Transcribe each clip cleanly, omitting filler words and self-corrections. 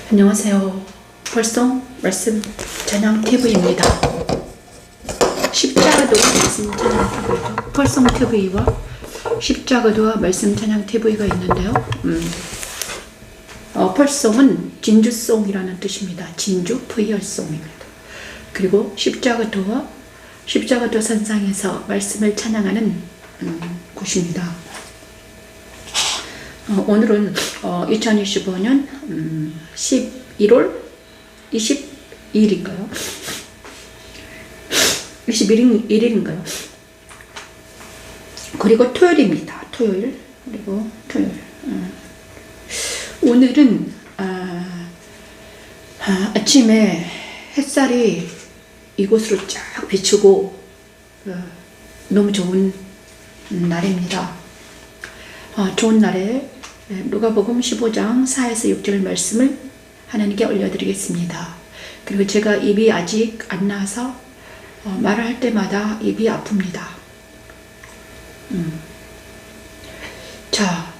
안녕하세요. 벌송 말씀 찬양 TV입니다. 십자가도와 말씀 찬양 TV죠. 벌송 TV와 십자가도와 말씀 찬양 TV가 있는데요. 벌송은 진주송이라는 뜻입니다. 진주 VR송입니다. 그리고 십자가도와 십자가도 산상에서 말씀을 찬양하는 곳입니다. 오늘은 2025년 11월 22일인가요? 21일인가요? 그리고 토요일입니다. 토요일. 그리고 토요일. 오늘은 아침에 햇살이 이곳으로 쫙 비추고 너무 좋은 날입니다. 좋은 날에 누가복음 15장 4에서 6절 말씀을 하나님께 올려드리겠습니다. 그리고 제가 입이 아직 안 나와서 말을 할 때마다 입이 아픕니다. 자,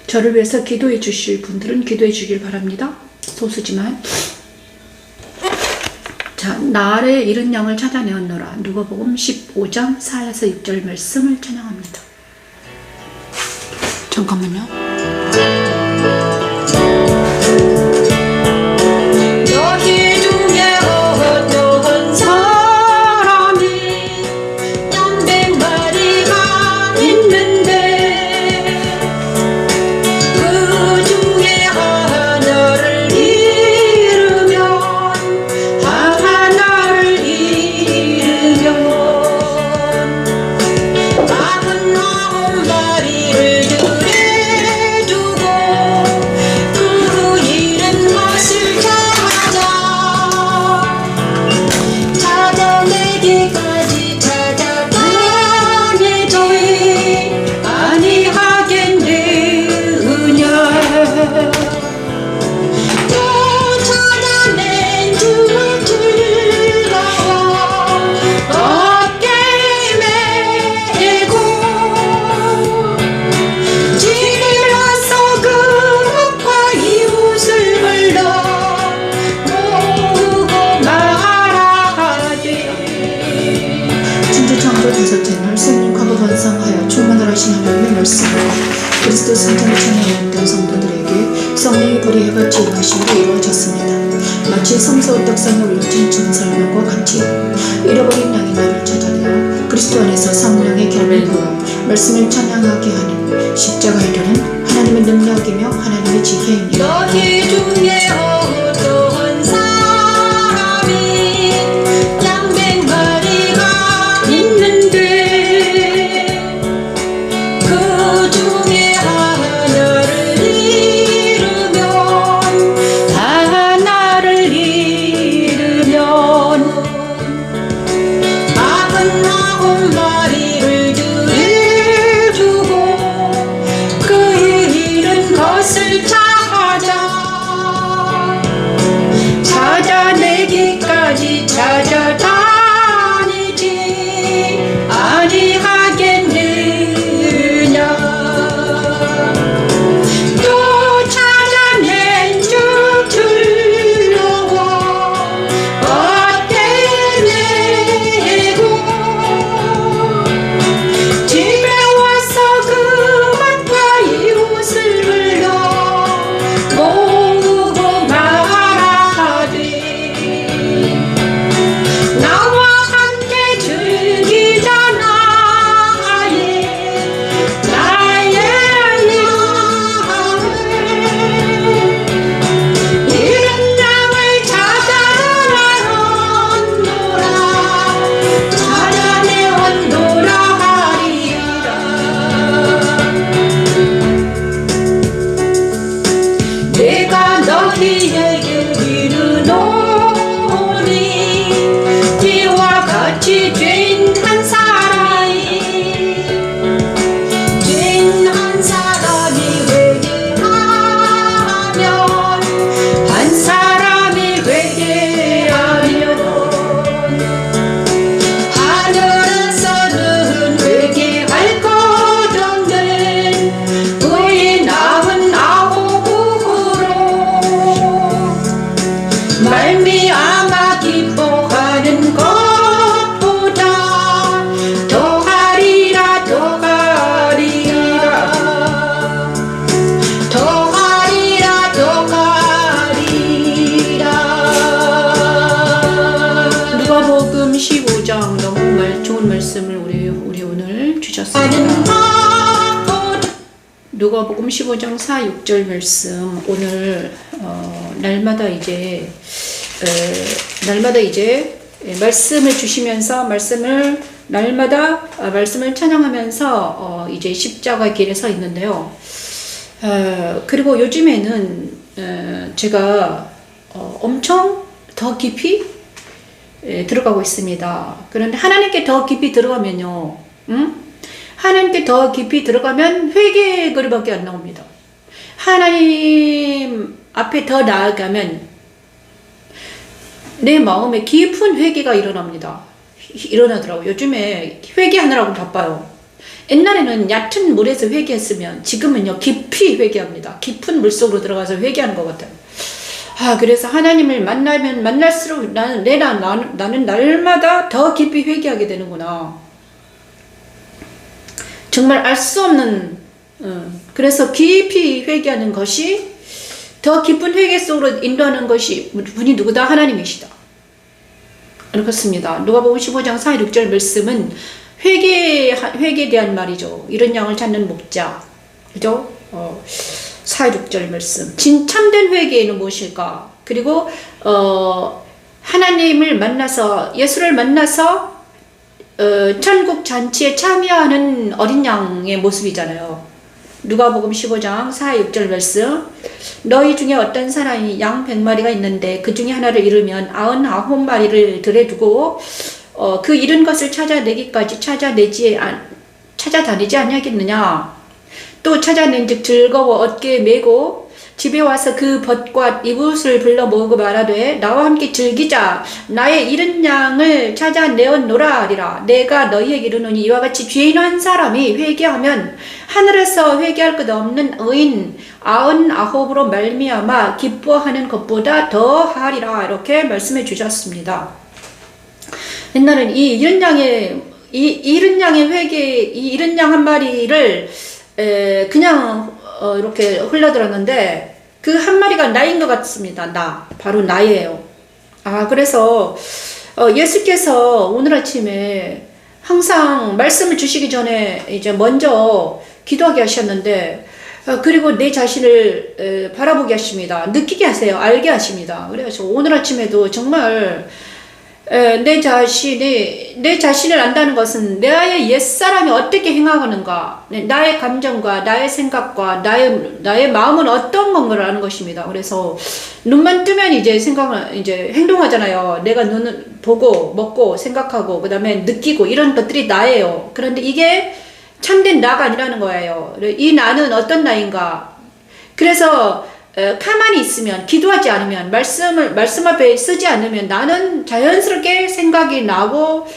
저를 위해서 기도해 주실 분들은 기도해 주길 바랍니다. 소수지만. 자, 나를 잃은 양을 찾아내었노라. 누가복음 15장 4에서 6절 말씀을 찬양합니다. 잠깐만요. 너희 중에 어떤 사람이 양 100마리가 있는데 그 중에 하나를 잃으면 하나를 잃으면 99마리를 그리스도 성전을 찬양했던 성도들에게 성령의 불이 해같이 임하심으로 이루어졌습니다. 마치 성소 떡상에 올려진 증설명과 같이 잃어버린 양이 나를 찾아내어 그리스도 안에서 성령의 결을 부어 말씀을 찬양하게 하는 십자가의 도는 하나님의 능력이며 하나님의 지혜입니다. 너희 중에 어떤 사람이 양 100마리가 있는데 그 중에 하나를 잃으면 하나를 잃으면 99마리를 들여주고 그 잃은 것을 찾아내기까지 찾아다니지 아니하겠느냐. 누가복음 15장 4, 6절 말씀. 오늘 날마다 이제 말씀을 주시면서 날마다 말씀을 찬양하면서 이제 십자가 길에 서 있는데요. 그리고 요즘에는 제가 엄청 더 깊이 들어가고 있습니다. 그런데 하나님께 더 깊이 들어가면요, 하나님께 더 깊이 들어가면 회개의 거리밖에 안 나옵니다. 하나님 앞에 더 나아가면 내 마음에 깊은 회개가 일어나더라고요. 요즘에 회개하느라고 바빠요. 옛날에는 얕은 물에서 회개했으면 지금은요, 깊이 회개합니다. 깊은 물속으로 들어가서 회개하는 것 같아요. 그래서 하나님을 만나면 만날수록 나는 날마다 더 깊이 회개하게 되는구나. 정말 알 수 없는, 그래서 깊이 회개하는 것이, 더 깊은 회개 속으로 인도하는 것이 분이 누구다? 하나님이시다. 그렇습니다. 누가복음 15장 4, 6절 말씀은 회개에 대한 말이죠. 이런 양을 찾는 목자. 그죠? 4, 6절 말씀. 참된 회개는 무엇일까? 그리고, 하나님을 만나서, 예수를 만나서, 천국 잔치에 참여하는 어린 양의 모습이잖아요. 누가복음 15장 4, 6절 말씀. 너희 중에 어떤 사람이 양 100마리가 있는데 그 중에 하나를 잃으면 99마리를 들에 두고 그 잃은 것을 찾아내기까지 찾아다니지 아니하겠느냐. 또 찾아낸즉 즐거워 어깨에 메고 집에 와서 그 벗과 이붓을 불러 모으고 말하되 나와 함께 즐기자. 나의 잃은 양을 찾아내었노라 하리라. 내가 너희에게 이르노니 이와 같이 죄인 한 사람이 회개하면 하늘에서 회개할 것 없는 의인 99으로 말미암아 기뻐하는 것보다 더하리라. 이렇게 말씀해 주셨습니다. 옛날엔 이 잃은 양의 회개, 이 잃은 양 한 마리를 그냥 이렇게 흘러들었는데 그 한 마리가 나인 것 같습니다. 바로 나예요. 그래서 예수께서 오늘 아침에 항상 말씀을 주시기 전에 이제 먼저 기도하게 하셨는데, 그리고 내 자신을 바라보게 하십니다. 느끼게 하세요. 알게 하십니다. 그래서 오늘 아침에도 정말 내 자신을 안다는 것은 나의 옛사람이 어떻게 행하는가, 나의 감정과 나의 생각과 나의 마음은 어떤 건가를 아는 것입니다. 그래서 눈만 뜨면 이제 행동하잖아요. 내가 눈을 보고 먹고 생각하고 그 다음에 느끼고 이런 것들이 나예요. 그런데 이게 참된 나가 아니라는 거예요. 이 나는 어떤 나인가. 그래서 가만히 있으면, 기도하지 않으면, 말씀 앞에 쓰지 않으면 나는 자연스럽게 생각이 나고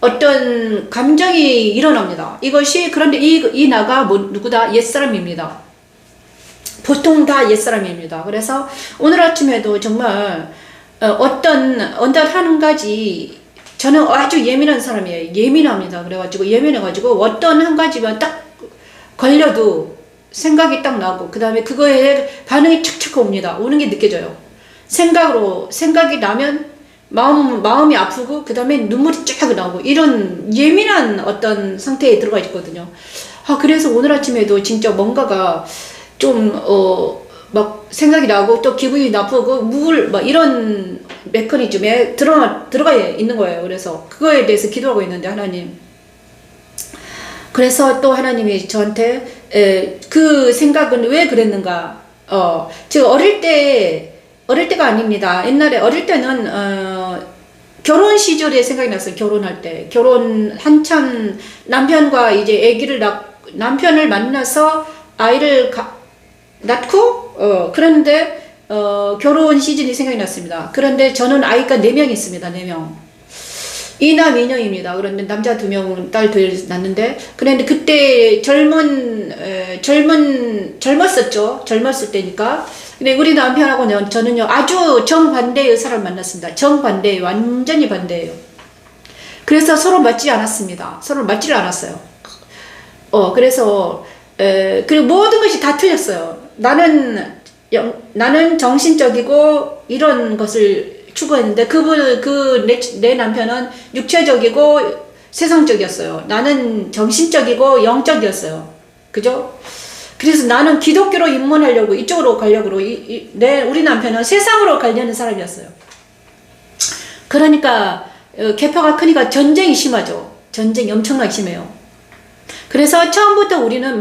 어떤 감정이 일어납니다. 그런데 이 나가 누구다? 옛사람입니다. 보통 다 옛사람입니다. 그래서 오늘 아침에도 정말 어떤 한 가지, 저는 아주 예민한 사람이에요. 예민합니다. 예민해가지고 어떤 한 가지만 딱 걸려도 생각이 딱 나고 그 다음에 그거에 반응이 착착 오는 게 느껴져요. 생각이 나면 마음이 아프고 그 다음에 눈물이 쫙 나오고 이런 예민한 어떤 상태에 들어가 있거든요. 그래서 오늘 아침에도 진짜 뭔가가 좀 막 생각이 나고 또 기분이 나쁘고 막 이런 메커니즘에 들어가 있는 거예요. 그래서 그거에 대해서 기도하고 있는데, 하나님, 그래서 또 하나님이 저한테 그 생각은 왜 그랬는가. 제가 어릴 때가 아닙니다. 옛날에 어릴 때는 결혼 시절에 생각이 났어요. 결혼할 때. 한참 남편과 이제 남편을 만나서 아이를 낳고 그런데 결혼 시즌이 생각이 났습니다. 그런데 저는 아이가 4명 있습니다. 4명. 이남 이녀입니다. 그런데 남자 2명, 딸 2 낳는데, 그런데 그때 젊었었죠. 젊었을 때니까. 근데 우리 남편하고 저는요, 아주 정반대의 사람을 만났습니다. 정반대예요. 완전히 반대예요. 그래서 서로 맞지 않았습니다. 서로 맞지를 않았어요. 그래서, 그리고 모든 것이 다 틀렸어요. 나는 정신적이고 이런 것을 추구했는데 내 남편은 육체적이고 세상적이었어요. 나는 정신적이고 영적이었어요. 그죠? 그래서 나는 기독교로 입문하려고 이쪽으로 가려고 우리 남편은 세상으로 가려는 사람이었어요. 그러니까 계파가 크니까 전쟁이 심하죠. 전쟁이 엄청나게 심해요. 그래서 처음부터 우리는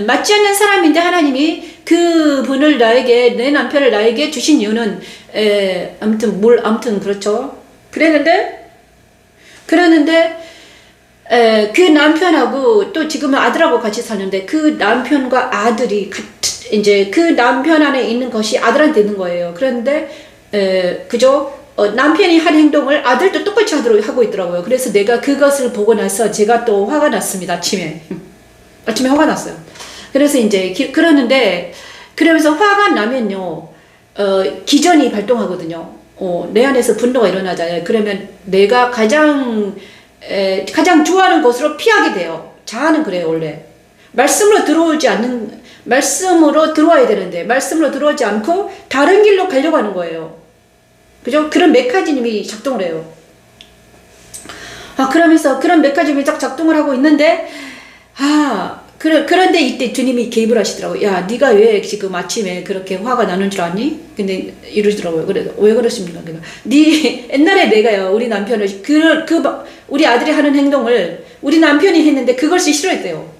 맞지 않는 사람인데 하나님이 그분을 내 남편을 나에게 주신 이유는 아무튼 그렇죠. 그랬는데 그 남편하고 또 지금은 아들하고 같이 사는데 그 남편과 아들이 이제 그 남편 안에 있는 것이 아들한테 있는 거예요. 그런데 그죠? 남편이 한 행동을 아들도 똑같이 하고 있더라고요. 그래서 내가 그것을 보고 나서 제가 또 화가 났습니다. 아침에 화가 났어요. 그래서 이제 그러면서 화가 나면요, 기전이 발동하거든요. 내 안에서 분노가 일어나잖아요. 그러면 내가 가장 좋아하는 곳으로 피하게 돼요. 자아는 그래요, 원래. 말씀으로 들어와야 되는데, 말씀으로 들어오지 않고 다른 길로 가려고 하는 거예요. 그죠? 그런 메커니즘이 작동을 해요. 그러면서 그런 메커니즘이 딱 작동을 하고 있는데, 그런데 이때 주님이 개입을 하시더라고요. 야, 네가 왜 지금 아침에 그렇게 화가 나는 줄 아니? 근데 이러시더라고요. 그래서 왜 그러십니까? 옛날에 내가요, 우리 남편을, 우리 아들이 하는 행동을 우리 남편이 했는데 그것이 싫어했대요.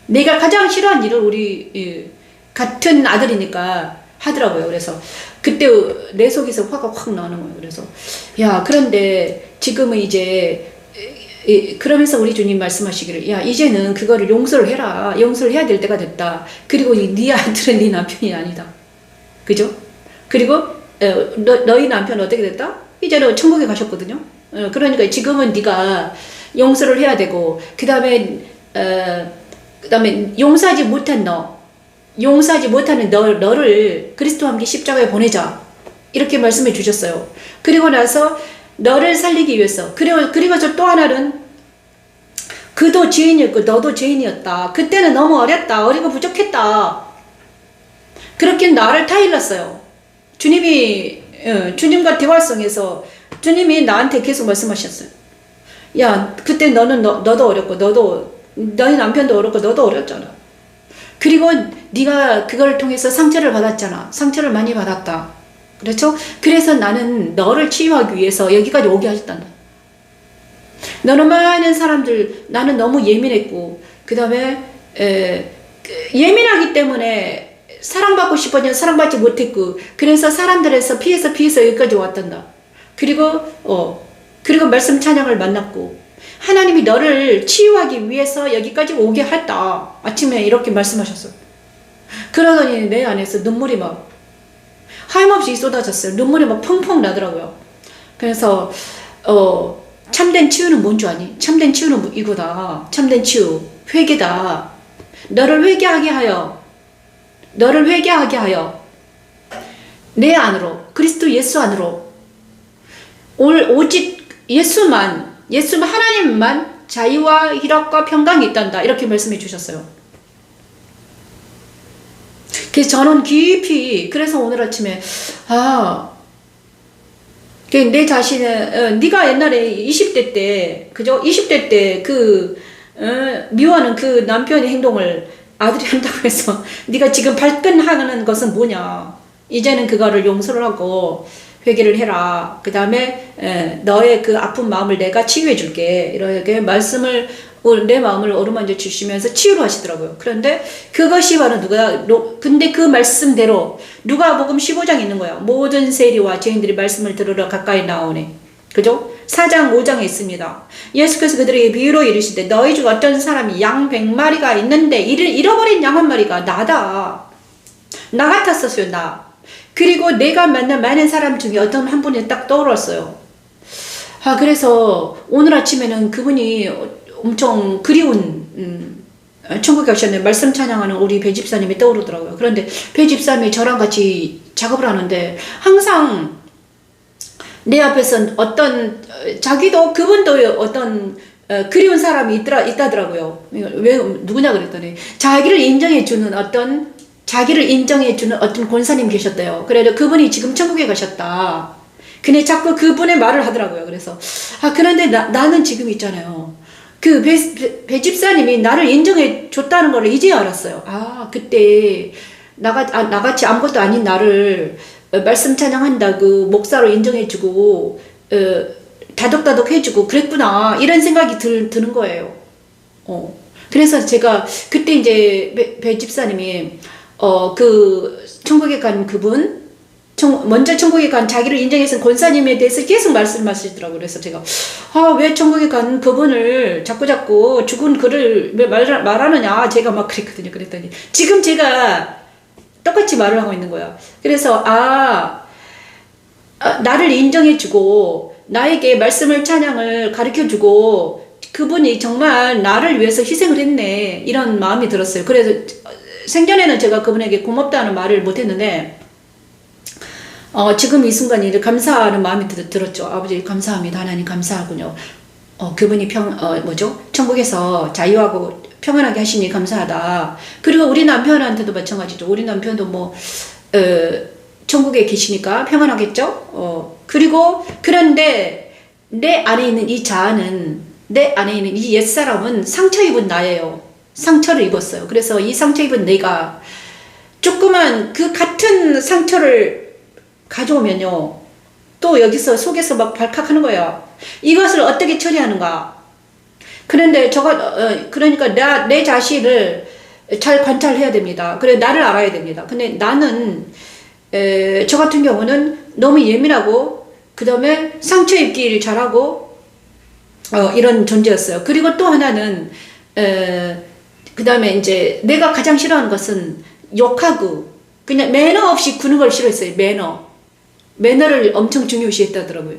내가 가장 싫어한 일을 우리 같은 아들이니까 하더라고요. 그래서 그때 내 속에서 화가 확 나는 거예요. 그래서 야, 그런데 지금은 이제 그러면서 우리 주님 말씀하시기를, 야, 이제는 그거를 용서를 해라. 용서를 해야 될 때가 됐다. 그리고 네 아들은 네 남편이 아니다. 그죠? 그리고 너희 남편 어떻게 됐다? 이제는 천국에 가셨거든요. 그러니까 지금은 네가 용서를 해야 되고, 그 다음에 용서하지 못하는 너를 그리스도와 함께 십자가에 보내자. 이렇게 말씀해 주셨어요. 그리고 나서 너를 살리기 위해서. 그리고 또 하나는, 그도 죄인이었고 너도 죄인이었다. 그때는 너무 어리고 부족했다. 그렇게 나를 타일렀어요. 주님과 대화성에서 주님이 나한테 계속 말씀하셨어요. 야, 그때 너도 어렸고 너희 남편도 어렸고 너도 어렸잖아. 그리고 네가 그걸 통해서 상처를 받았잖아. 상처를 많이 받았다. 그렇죠? 그래서 나는 너를 치유하기 위해서 여기까지 오게 하셨단다. 너는 많은 사람들, 나는 너무 예민했고, 그 다음에 예민하기 때문에 사랑받고 싶었는데 사랑받지 못했고, 그래서 사람들에서 피해서 여기까지 왔단다. 그리고 말씀 찬양을 만났고, 하나님이 너를 치유하기 위해서 여기까지 오게 했다. 아침에 이렇게 말씀하셨어요. 그러더니 내 안에서 눈물이 막 하염없이 쏟아졌어요. 눈물이 막 펑펑 나더라고요. 그래서 참된 치유는 뭔 줄 아니? 참된 치유는 이거다. 참된 치유, 회개다. 너를 회개하게 하여 내 안으로, 그리스도 예수 안으로 오직 예수만 하나님만 자유와 희락과 평강이 있단다. 이렇게 말씀해 주셨어요. 그래서 저는 깊이, 그래서 오늘 아침에 내 자신을, 네가 옛날에 20대 때, 그죠? 20대 때 미워하는 그 남편의 행동을 아들이 한다고 해서 네가 지금 발끈하는 것은 뭐냐? 이제는 그거를 용서를 하고 회개를 해라. 그 다음에 너의 그 아픈 마음을 내가 치유해 줄게. 이렇게 말씀을 내 마음을 어루만져 주시면서 치유를 하시더라고요. 그런데 그것이 바로 근데 그 말씀대로 누가복음 15장 있는 거예요. 모든 세리와 죄인들이 말씀을 들으러 가까이 나오니. 그죠? 4장 5장에 있습니다. 예수께서 그들에게 비유로 이르시되 너희 중 어떤 사람이 양 100마리가 있는데 이를 잃어버린 양 한 마리가 나다. 나 같았었어요. 나. 그리고 내가 만난 많은 사람 중에 어떤 한 분이 딱 떠올랐어요. 그래서 오늘 아침에는 그분이 엄청 그리운 천국에 가셨네요. 말씀 찬양하는 우리 배 집사님이 떠오르더라고요. 그런데 배 집사님이 저랑 같이 작업을 하는데 항상 내 앞에서 그분도 어떤 그리운 사람이 있다더라고요. 왜 누구냐 그랬더니 자기를 인정해주는 어떤 권사님 계셨대요. 그래서 그분이 지금 천국에 가셨다. 근데 자꾸 그분의 말을 하더라고요. 그래서 그런데 나는 지금 있잖아요. 그 배 집사님이 나를 인정해 줬다는 걸 이제 알았어요. 아, 그때 나같이 아무것도 아닌 나를 말씀 찬양한다고 목사로 인정해주고 다독다독 해주고 그랬구나, 이런 생각이 드는 거예요. 그래서 제가 그때 이제 배 집사님이 그 천국에 간 그분, 먼저 천국에 간 자기를 인정해서 권사님에 대해서 계속 말씀하시더라고요. 그래서 제가 왜 천국에 간 그분을 자꾸 죽은 그를 왜 말하느냐, 제가 막 그랬거든요. 그랬더니 지금 제가 똑같이 말을 하고 있는 거야. 그래서 나를 인정해주고 나에게 말씀을 찬양을 가르쳐주고 그분이 정말 나를 위해서 희생을 했네, 이런 마음이 들었어요. 그래서 생전에는 제가 그분에게 고맙다는 말을 못했는데 지금 이 순간 이를 감사하는 마음이 들었죠. 아버지 감사합니다. 하나님 감사하군요. 그분이 천국에서 자유하고 평안하게 하시니 감사하다. 그리고 우리 남편한테도 마찬가지죠. 우리 남편도 천국에 계시니까 평안하겠죠. 그런데 내 안에 있는 이 자아는, 내 안에 있는 이 옛사람은 상처 입은 나예요. 상처를 입었어요. 그래서 이 상처 입은 내가 조그만 그 같은 상처를 가져오면요, 또 여기서 속에서 막 발칵하는 거예요. 이것을 어떻게 처리하는가. 그런데 그러니까 내 자신을 잘 관찰해야 됩니다. 그래, 나를 알아야 됩니다. 근데 나는 저 같은 경우는 너무 예민하고 그 다음에 상처 입기를 잘하고 이런 존재였어요. 그리고 또 하나는 그 다음에 이제 내가 가장 싫어하는 것은 욕하고 그냥 매너 없이 구는 걸 싫어했어요. 매너를 엄청 중요시했다더라고요.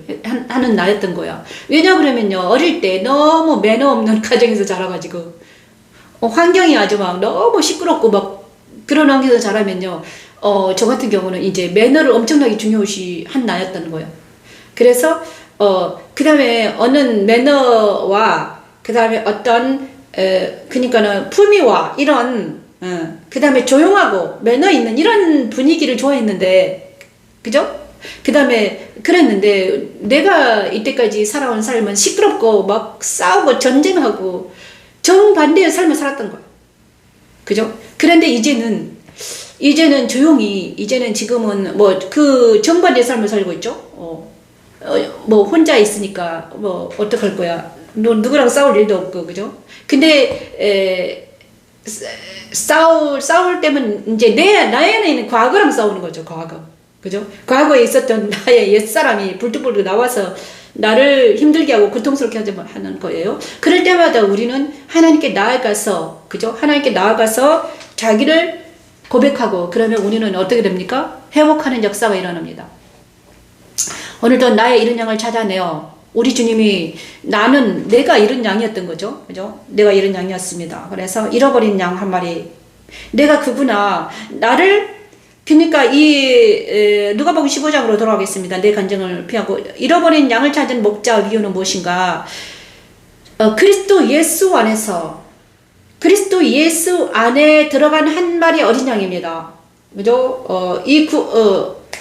하는 나였던 거야. 왜냐 그러면요, 어릴 때 너무 매너 없는 가정에서 자라가지고 환경이 아주 막 너무 시끄럽고 막 그런 환경에서 자라면요, 저 같은 경우는 이제 매너를 엄청나게 중요시한 나였던 거예요. 그래서 그 다음에 어느 매너와 그 다음에 어떤 그러니까는 품위와 이런 그 다음에 조용하고 매너 있는 이런 분위기를 좋아했는데, 그죠? 그 다음에 그랬는데 내가 이때까지 살아온 삶은 시끄럽고 막 싸우고 전쟁하고 정반대의 삶을 살았던 거야. 그죠? 그런데 이제는 조용히, 이제는 지금은 그 정반대의 삶을 살고 있죠. 혼자 있으니까 어떡할 거야. 누구랑 싸울 일도 없고, 그죠? 근데 싸울 때면 이제 나의 안에 있는 과거랑 싸우는 거죠. 과거. 그죠? 과거에 있었던 나의 옛사람이 불뚝불뚝 나와서 나를 힘들게 하고 고통스럽게 하는 거예요. 그럴 때마다 우리는 하나님께 나아가서, 그죠? 하나님께 나아가서 자기를 고백하고, 그러면 우리는 어떻게 됩니까? 회복하는 역사가 일어납니다. 오늘도 나의 잃은 양을 찾아내어. 우리 주님이 내가 잃은 양이었던 거죠. 그죠? 내가 잃은 양이었습니다. 그래서 잃어버린 양 한 마리. 내가 그구나. 그러니까 누가복음 15장으로 돌아가겠습니다. 내 간증을 피하고 잃어버린 양을 찾은 목자 이유는 무엇인가? 그리스도 예수 안에 들어간 한 마리 어린 양입니다. 그죠?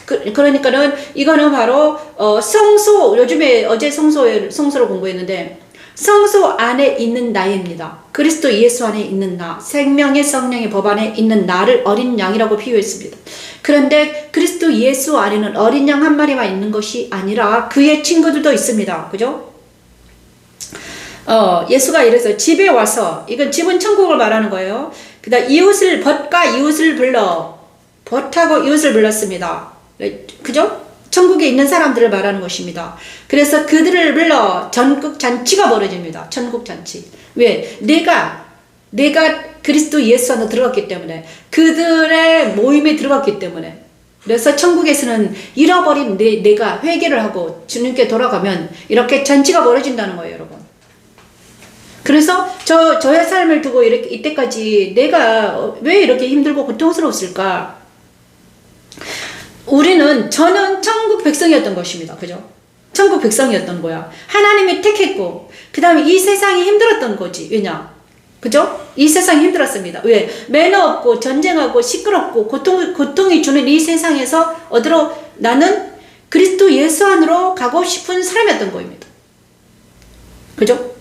그러니까는 이거는 바로 성소, 요즘에 어제 성소를 공부했는데 성소 안에 있는 나입니다. 그리스도 예수 안에 있는 나, 생명의 성령의 법 안에 있는 나를 어린 양이라고 비유했습니다. 그런데 그리스도 예수 안에는 어린 양 한 마리만 있는 것이 아니라 그의 친구들도 있습니다. 그죠? 예수가 이래서 집에 와서, 이건 집은 천국을 말하는 거예요. 그다음 벗과 이웃을 불러, 벗하고 이웃을 불렀습니다. 그죠? 천국에 있는 사람들을 말하는 것입니다. 그래서 그들을 불러 전국 잔치가 벌어집니다. 천국 잔치. 왜? 내가 그리스도 예수 안에 들어갔기 때문에, 그들의 모임에 들어갔기 때문에. 그래서 천국에서는 잃어버린 내가 회개를 하고 주님께 돌아가면 이렇게 잔치가 벌어진다는 거예요, 여러분. 그래서 저의 삶을 두고 이때까지 내가 왜 이렇게 힘들고 고통스러웠을까? 저는 천국 백성이었던 것입니다. 그죠? 천국 백성이었던 거야. 하나님이 택했고, 그 다음에 이 세상이 힘들었던 거지. 왜냐? 그죠? 이 세상이 힘들었습니다. 왜? 매너 없고, 전쟁하고, 시끄럽고, 고통이 주는 이 세상에서 나는 그리스도 예수 안으로 가고 싶은 사람이었던 거입니다. 그죠?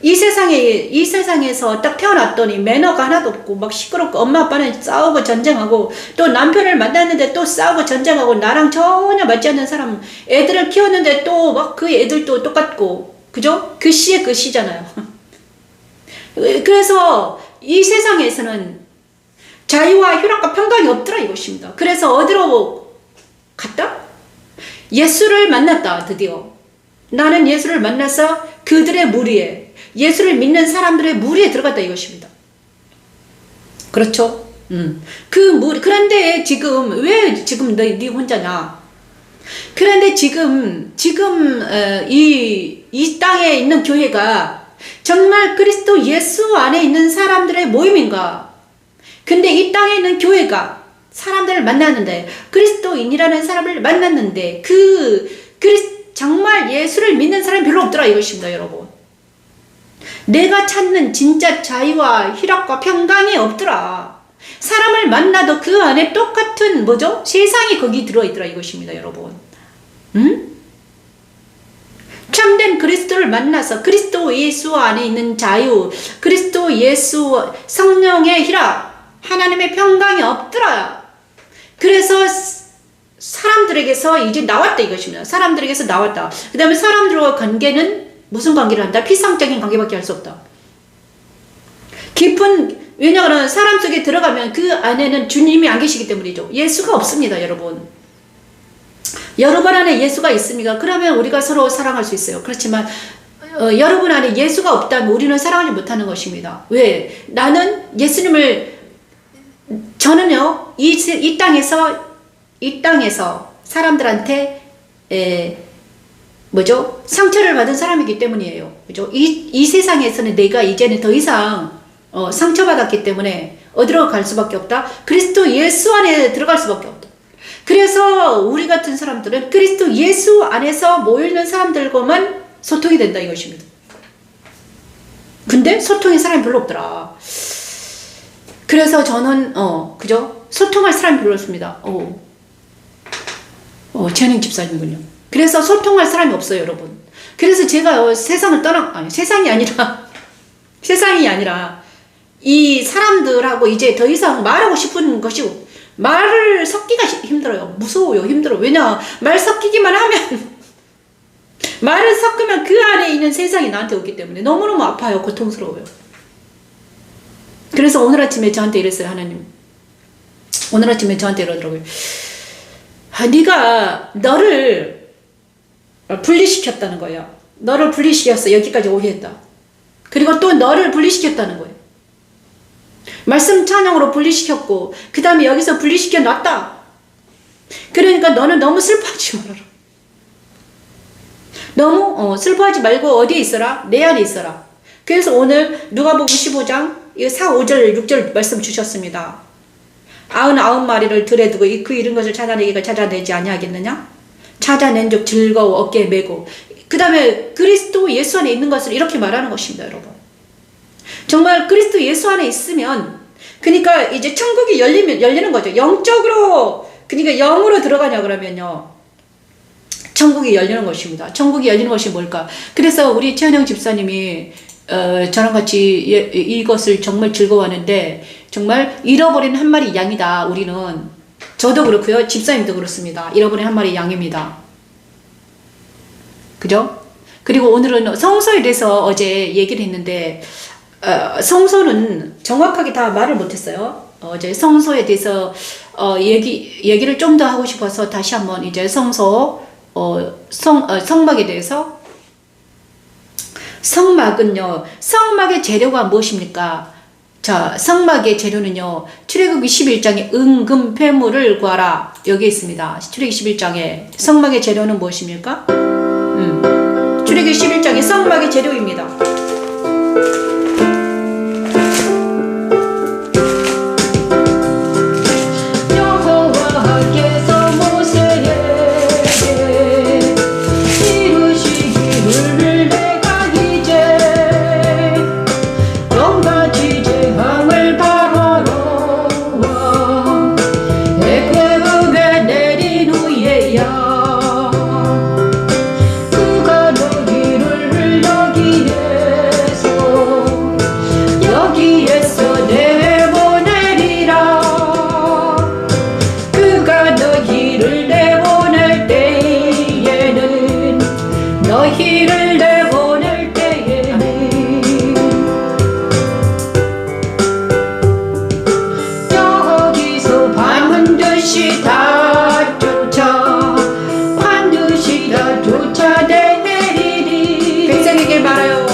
이 세상에서 딱 태어났더니 매너가 하나도 없고 막 시끄럽고 엄마 아빠는 싸우고 전쟁하고 또 남편을 만났는데 또 싸우고 전쟁하고 나랑 전혀 맞지 않는 사람 애들을 키웠는데 또 막 그 애들도 똑같고 그죠? 그 시에 그 시잖아요. 그래서 이 세상에서는 자유와 휴락과 평강이 없더라 이것입니다. 그래서 어디로 갔다? 예수를 만났다 드디어. 나는 예수를 만나서 그들의 무리에 예수를 믿는 사람들의 무리에 들어갔다 이것입니다. 그렇죠? 그 무리. 그런데 지금 왜 지금 네 혼자냐? 그런데 지금 이 땅에 있는 교회가 정말 그리스도 예수 안에 있는 사람들의 모임인가? 근데 이 땅에 있는 교회가 사람들을 만났는데 그리스도인이라는 사람을 만났는데 정말 예수를 믿는 사람이 별로 없더라 이것입니다 여러분. 내가 찾는 진짜 자유와 희락과 평강이 없더라. 사람을 만나도 그 안에 똑같은 뭐죠? 세상이 거기 들어있더라 이것입니다 여러분. 참된 그리스도를 만나서 그리스도 예수 안에 있는 자유, 그리스도 예수 성령의 희락, 하나님의 평강이 없더라. 그래서 사람들에게서 이제 나왔다 이것입니다. 사람들에게서 나왔다. 그 다음에 사람들과 관계는 무슨 관계를 한다? 피상적인 관계밖에 할 수 없다. 왜냐하면 사람 속에 들어가면 그 안에는 주님이 안 계시기 때문이죠. 예수가 없습니다 여러분. 여러분 안에 예수가 있습니까? 그러면 우리가 서로 사랑할 수 있어요. 그렇지만 여러분 안에 예수가 없다면 우리는 사랑하지 못하는 것입니다. 왜? 저는요 이 땅에서 사람들한테 상처를 받은 사람이기 때문이에요. 그죠? 이 세상에서는 내가 이제는 더 이상 상처받았기 때문에 어디로 갈 수밖에 없다? 그리스도 예수 안에 들어갈 수밖에 없다. 그래서 우리 같은 사람들은 그리스도 예수 안에서 모여있는 사람들과만 소통이 된다 이것입니다. 근데 소통의 사람이 별로 없더라. 그래서 저는 그죠? 소통할 사람이 별로 없습니다. 재능 집사님군요. 그래서 소통할 사람이 없어요 여러분. 그래서 제가 세상이 아니라 이 사람들하고 이제 더 이상 말하고 싶은 것이 말을 섞기가 힘들어요. 무서워요. 힘들어. 왜냐 말 섞이기만 하면 말을 섞으면 그 안에 있는 세상이 나한테 오기 때문에 너무너무 아파요. 고통스러워요. 그래서 오늘 아침에 저한테 이랬어요. 하나님 오늘 아침에 저한테 이러더라고요. 네가 너를 분리시켰다는 거예요. 너를 분리시켰어. 여기까지 오게 했다. 그리고 또 너를 분리시켰다는 거예요. 말씀 찬양으로 분리시켰고 그 다음에 여기서 분리시켜 놨다. 그러니까 너는 너무 슬퍼하지 말아라. 너무 슬퍼하지 말고 어디에 있어라? 내 안에 있어라. 그래서 오늘 누가복음 15장 4, 5절, 6절 말씀 주셨습니다. 99마리를 들에 두고 그 잃은 것을 찾아내기가 찾아내지 아니하겠느냐? 찾아낸 적 즐거워 어깨에 메고. 그 다음에 그리스도 예수 안에 있는 것을 이렇게 말하는 것입니다 여러분. 정말 그리스도 예수 안에 있으면 그러니까 이제 천국이 열리는 거죠. 영적으로. 그러니까 영으로 들어가냐 그러면요 천국이 열리는 것입니다. 천국이 열리는 것이 뭘까? 그래서 우리 최은영 집사님이 저랑 같이 이것을 정말 즐거워하는데 정말 잃어버린 한 마리 양이다. 우리는 저도 그렇고요. 집사님도 그렇습니다. 잃어버린 한 마리 양입니다. 그죠? 그리고 오늘은 성소에 대해서 어제 얘기를 했는데 성소는 정확하게 다 말을 못했어요. 어제 성소에 대해서 얘기를 좀 더 하고 싶어서 다시 한번 이제 성소 성막에 대해서. 성막은요, 성막의 재료가 무엇입니까? 자, 성막의 재료는요, 출애굽기 11장에 은금폐물을 구하라. 여기 있습니다. 출애굽기 11장에 성막의 재료는 무엇입니까? 출애굽기 11장에 성막의 재료입니다. 그가 너희를 여기에 반드시 다 쫓아내리리. 백성에게 말하여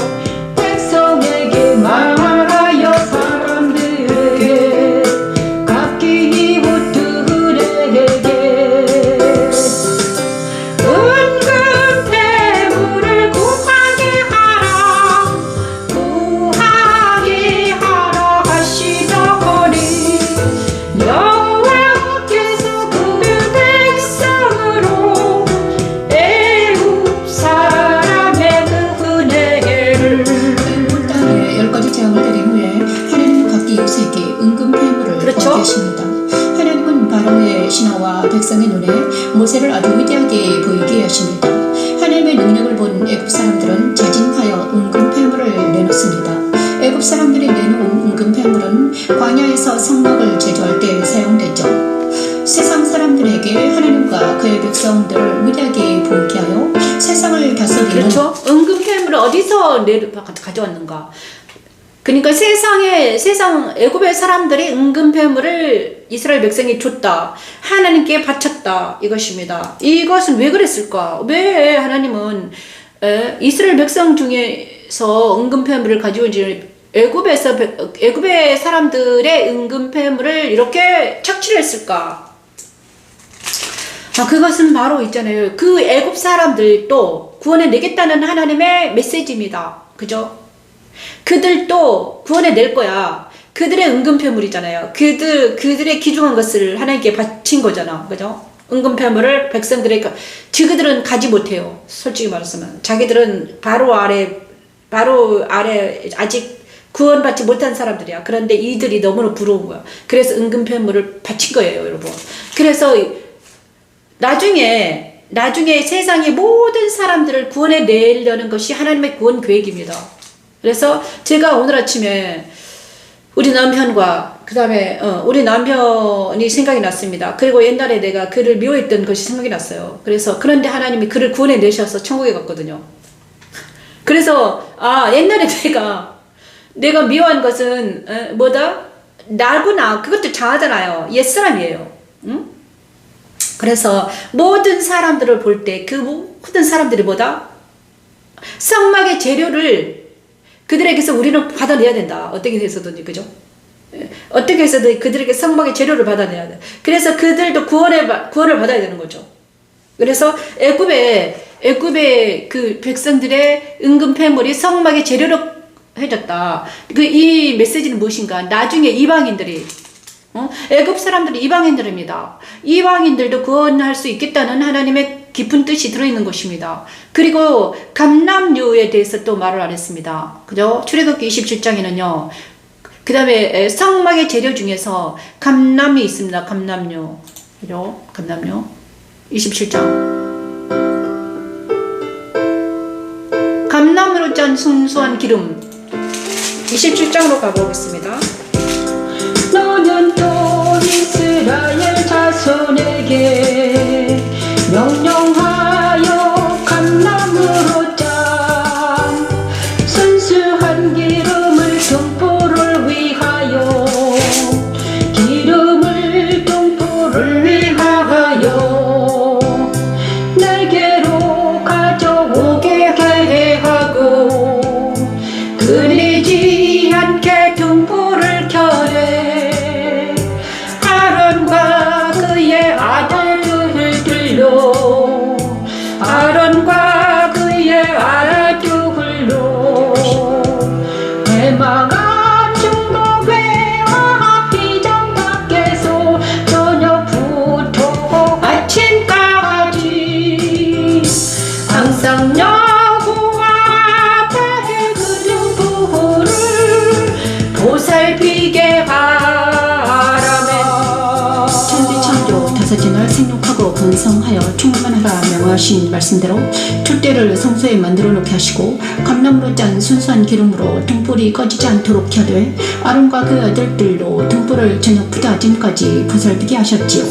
백성에게 말하여 사람들에게 각기 이웃들에게 은금 패물을 구하게 하라 하시더니 여호와께서 그 백성으로 애굽 사람의 그 은혜를 온 땅에 10가지 재앙을 내린 후에 하나님은 각기 이웃에게 은금 패물을 그렇죠. 구하게 하십니다. 하나님은 바로의 신하와 백성의 눈에 모세를 아주 위대하게 보이게 하십니다. 하나님의 능력을 본 애굽 사람들은 자진하여 은금 패물을 내놓습니다. 애굽 사람들이 내놓은 은금 패물은 광야에서 성막을 제조할 때 사용됐죠. 세상 사람들에게 하나님과 그의 백성들을 위대하게 보이게 하여 세상을 다스리는 그렇죠. 은금 패물을 어디서 가져왔는가? 그러니까 세상 애굽의 사람들이 은금 패물을 이스라엘 백성이 줬다. 하나님께 바쳤다. 이것입니다. 이것은 왜 그랬을까? 왜 하나님은 이스라엘 백성 중에서 은금 패물을 가져온지 애굽의 사람들의 은금 패물을 이렇게 착취를 했을까? 그것은 바로 있잖아요. 그 애굽 사람들도 구원해 내겠다는 하나님의 메시지입니다. 그죠? 그들도 구원해 낼 거야. 그들의 은금패물이잖아요. 그들의 귀중한 것을 하나님께 바친 거잖아. 그죠? 은금패물을 백성들에게, 그들은 가지 못해요. 솔직히 말하면. 자기들은 바로 아래 아직 구원받지 못한 사람들이야. 그런데 이들이 너무나 부러운 거야. 그래서 은금패물을 바친 거예요, 여러분. 그래서 나중에 세상의 모든 사람들을 구원해 내려는 것이 하나님의 구원 계획입니다. 그래서 제가 오늘 아침에 우리 남편과 그 다음에 우리 남편이 생각이 났습니다. 그리고 옛날에 내가 그를 미워했던 것이 생각이 났어요. 그래서 그런데 하나님이 그를 구원해 내셔서 천국에 갔거든요. 그래서 옛날에 내가 미워한 것은 나구나. 그것도 장하잖아요. 옛사람이에요. 응? 그래서 모든 사람들을 볼 때 그 모든 사람들이 성막의 재료를 그들에게서 우리는 받아내야 된다. 어떻게 해서든지, 그죠? 어떻게 해서든 그들에게 성막의 재료를 받아내야 돼. 그래서 그들도 구원을 받아야 되는 거죠. 그래서 애굽의 그 백성들의 은금패물이 성막의 재료로 해졌다. 이 메시지는 무엇인가? 나중에 이방인들이 애굽 사람들이 이방인들입니다. 이방인들도 구원할 수 있겠다는 하나님의 깊은 뜻이 들어있는 것입니다. 그리고 감람류에 대해서 또 말을 안 했습니다. 그죠? 출애굽기 27장에는요. 그 다음에 성막의 재료 중에서 감람이 있습니다. 감람류. 그죠? 감람류. 27장. 감람으로 짠 순수한 기름. 27장으로 가보겠습니다. 너는 또 이스라엘 자손에게 명령하여 감람으로 짠 순수한 기름을 등불을 위하여 내게로 가져오게 하고 끊이지 않게 등불을 켜래 아론과 그의 아들들로 해망한 중도회와 비전 밖에서 저녁부터 아침까지 항상 여호와 앞에 그 등불을 보살피게 하라며. 천지창조 다섯째 날 생육하고 번성하여 충만하라 명하신 말씀대로 촛대를 성소에 만들어 놓게 하시고 감람으로 짠 순수한 기름으로 등불이 꺼지지 않도록 켜되 아론과 그 아들들로 등불을 저녁부터 아침까지 보살피게 하셨지요.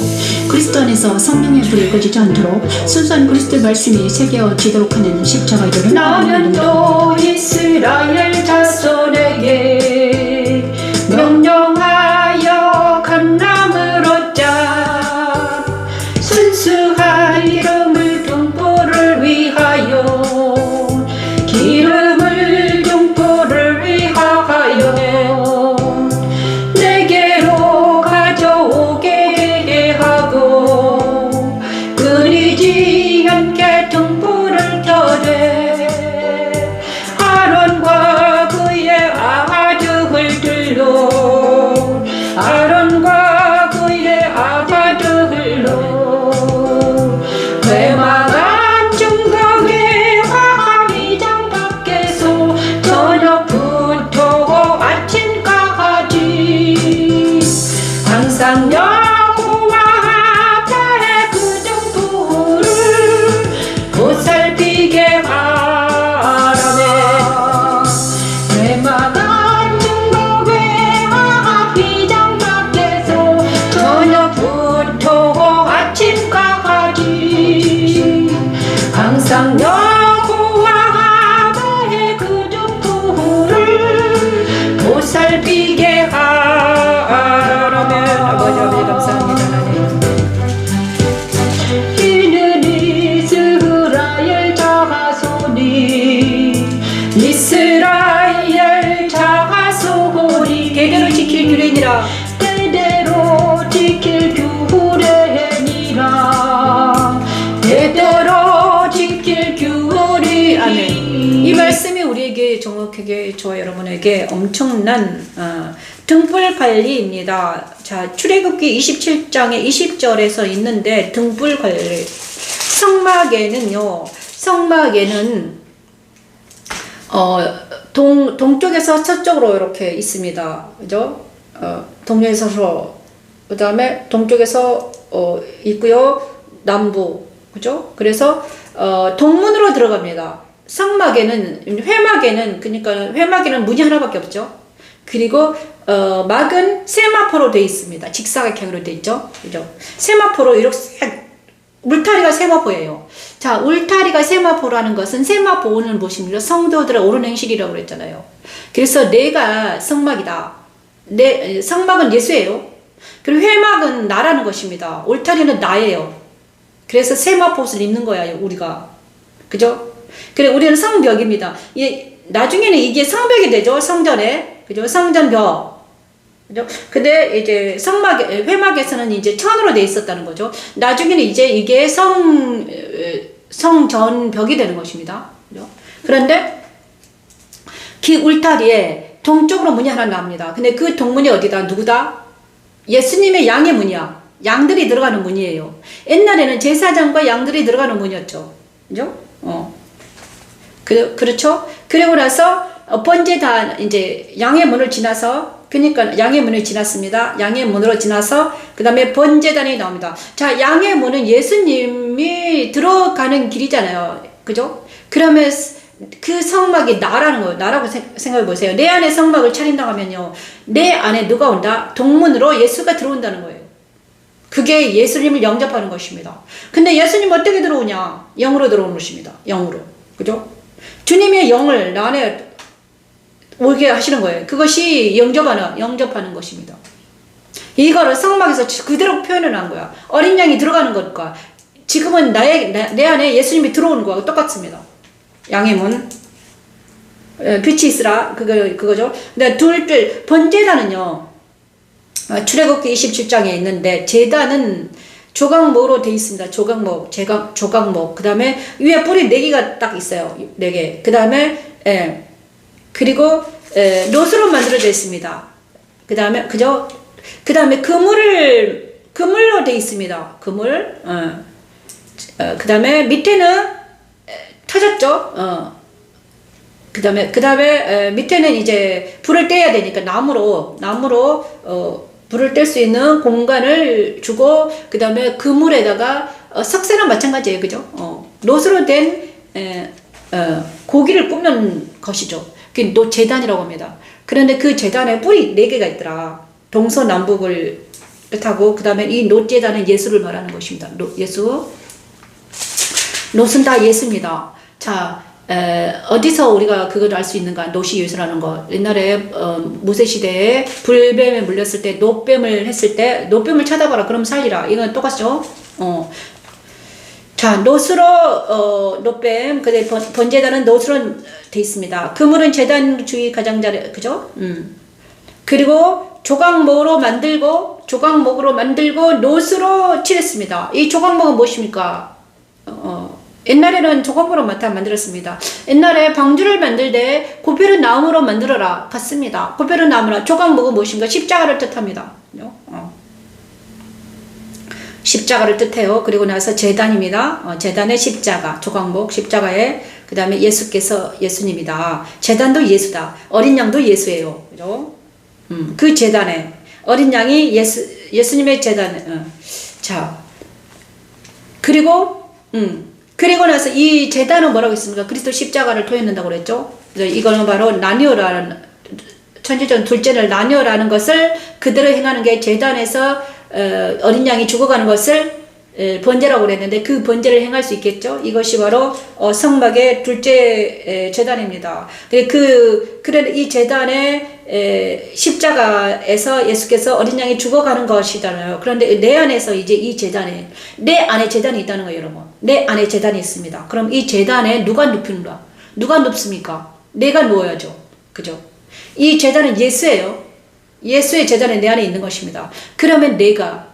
그리스도 안에서 성령의 불이 꺼지지 않도록 순수한 그리스도의 말씀이 새겨지도록 하는 십자가의 도를 나는 또 이스라엘 자손에게 명령하여 감람으로 짠 이것이 정확하게 저와 여러분에게 엄청난 등불 관리입니다. 자, 출애굽기 27장의 20절에서 있는데 등불 관리. 성막에는요. 성막에는 동쪽에서 서쪽으로 이렇게 있습니다. 그죠? 동쪽에서 그다음에 동쪽에서 있고요. 남부. 그죠? 그래서 동문으로 들어갑니다. 성막에는 회막에는 그러니까 회막에는 문이 하나밖에 없죠. 그리고 막은 세마포로 되어 있습니다. 직사각형으로 되어 있죠. 그죠? 세마포로 이렇게 울타리가 세마포예요. 자, 울타리가 세마포라는 것은 세마포는 무엇입니까? 성도들의 옳은 행실이라고 그랬잖아요. 그래서 내가 성막이다. 내 성막은 예수예요. 그리고 회막은 나라는 것입니다. 울타리는 나예요. 그래서 세마포옷을 입는 거야, 우리가. 그죠? 그래, 우리는 성벽입니다. 나중에는 이게 성벽이 되죠, 성전에. 그죠? 성전벽. 그죠? 근데 이제 회막에서는 이제 천으로 돼 있었다는 거죠. 나중에는 이제 이게 성전벽이 되는 것입니다. 그죠? 그런데 그 울타리에 동쪽으로 문이 하나 납니다. 근데 그 동문이 어디다? 누구다? 예수님의 양의 문이야. 양들이 들어가는 문이에요. 옛날에는 제사장과 양들이 들어가는 문이었죠. 그죠? 그렇죠? 그리고 나서 번제단 이제 양의 문을 지나서 그러니까 양의 문을 지났습니다. 양의 문으로 지나서 그 다음에 번제단이 나옵니다. 자, 양의 문은 예수님이 들어가는 길이잖아요. 그죠? 그러면 그 성막이 나라는 거예요. 나라고 생각해 보세요. 내 안에 성막을 차린다고 하면요. 내 안에 누가 온다? 동문으로 예수가 들어온다는 거예요. 그게 예수님을 영접하는 것입니다. 근데 예수님 어떻게 들어오냐? 영으로 들어오는 것입니다. 영으로. 그죠? 주님의 영을 나 안에 오게 하시는 거예요. 그것이 영접하는 것입니다. 이거를 성막에서 그대로 표현을 한 거야. 어린 양이 들어가는 것과 지금은 내 안에 예수님이 들어오는 거하고 똑같습니다. 양의 문. 빛이 있으라. 그거죠. 근데 번제단은요. 출애굽기 27장에 있는데 제단은 조각목으로 되어 있습니다. 조각목. 그 다음에 위에 뿌리 4개가 딱 있어요. 4개. 그 다음에 그리고 놋으로 만들어져 있습니다. 그 다음에 그죠? 그 다음에 그물로 되어 있습니다. 그물. 그 다음에 밑에는 터졌죠. 그 다음에 밑에는 이제 불을 떼야 되니까 나무로 불을 뗄 수 있는 공간을 주고 그 다음에 그물에다가 석쇠랑 마찬가지예요. 그죠? 놋으로 된 고기를 굽는 것이죠. 그게 놋제단이라고 합니다. 그런데 그 제단에 뿔이 4개가 있더라. 동서남북을 뜻하고 그 다음에 이 놋제단은 예수를 말하는 것입니다. 예수. 놋은 다 예수입니다. 자, 어디서 우리가 그걸 알 수 있는가? 놋이 예수라는 거. 옛날에 모세시대에 불뱀에 물렸을 때 놋뱀을 했을 때 놋뱀을 찾아봐라. 그럼 살리라. 이건 똑같죠? 자, 놋으로 놋뱀. 근데 번제단은 놋으로 돼 있습니다. 그물은 제단 주의 가장자리. 그죠? 그리고 조각목으로 만들고 놋으로 칠했습니다. 이 조각목은 무엇입니까? 옛날에는 조각으로 만들었습니다. 옛날에 방주를 만들 때 고뼈를 나무로 만들어라 갔습니다. 고뼈를 나무라. 조각목은 무엇인가? 십자가를 뜻합니다. 십자가를 뜻해요. 그리고 나서 제단입니다. 제단의 십자가, 조각목, 십자가에 그 다음에 예수님이다. 제단도 예수다. 어린 양도 예수예요. 그죠? 그 제단에 어린 양이 예수님의 제단에 자 그리고 나서 이 제단은 뭐라고 했습니까? 그리스도 십자가를 토했는다고 그랬죠. 이거는 바로 나뉘어라는 천지전 둘째를 나뉘어라는 것을 그대로 행하는 게 제단에서 어린 양이 죽어가는 것을 번제라고 그랬는데 그 번제를 행할 수 있겠죠. 이것이 바로 성막의 둘째 제단입니다. 그래 이 제단의 십자가에서 예수께서 어린 양이 죽어가는 것이잖아요. 그런데 내 안에서 이제 이 제단에 내 안에 제단이 있다는 거예요, 여러분. 내 안에 제단이 있습니다. 그럼 이 제단에 누가 눕힌다? 누가 눕습니까? 내가 누워야죠. 그죠? 이 제단은 예수예요. 예수의 제단이 내 안에 있는 것입니다. 그러면 내가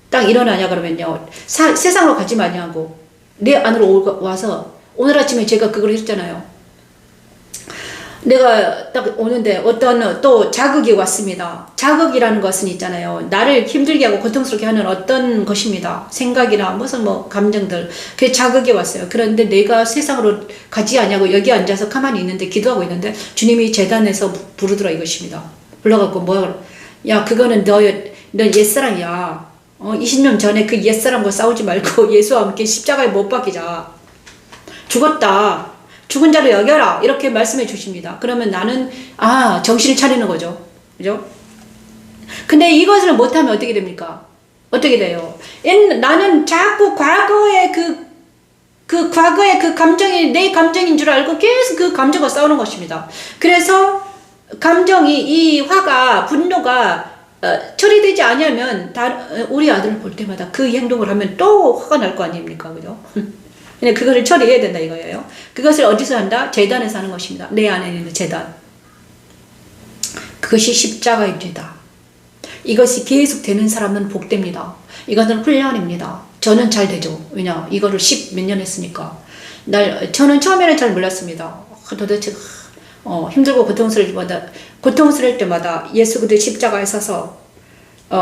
딱 일어나냐 그러면요. 세상으로 가지 마냐고 내 안으로 와서 오늘 아침에 제가 그걸 했잖아요. 내가 딱 오는데 어떤 또 자극이 왔습니다. 자극이라는 것은 있잖아요. 나를 힘들게 하고 고통스럽게 하는 어떤 것입니다. 생각이나 무슨 뭐 감정들. 그게 자극이 왔어요. 그런데 내가 세상으로 가지 않냐고 여기 앉아서 가만히 있는데 기도하고 있는데 주님이 제단에서 부르더라 이것입니다. 불러갖고 뭐야? 야 그거는 너 옛사람이야. 20년 전에 그 옛사람과 싸우지 말고 예수와 함께 십자가에 못 박히자. 죽었다. 죽은 자를 여겨라. 이렇게 말씀해 주십니다. 그러면 나는 정신을 차리는 거죠. 그죠? 근데 이것을 못하면 어떻게 됩니까? 어떻게 돼요? 나는 자꾸 과거의 과거의 그 감정이 내 감정인 줄 알고 계속 그 감정과 싸우는 것입니다. 그래서 감정이 이 화가 분노가 처리되지 않으면 우리 아들을 볼 때마다 그 행동을 하면 또 화가 날 거 아닙니까? 그죠? 근데 그거를 처리해야 된다 이거예요. 그것을 어디서 한다? 제단에서 하는 것입니다. 내 안에 있는 제단. 그것이 십자가입니다. 이것이 계속 되는 사람은 복됩니다. 이것은 훈련입니다. 저는 잘 되죠. 왜냐? 이거를 10몇 년 했으니까. 저는 처음에는 잘 몰랐습니다. 도대체 힘들고 고통스러울 때마다 예수 그리스도의 십자가에 서서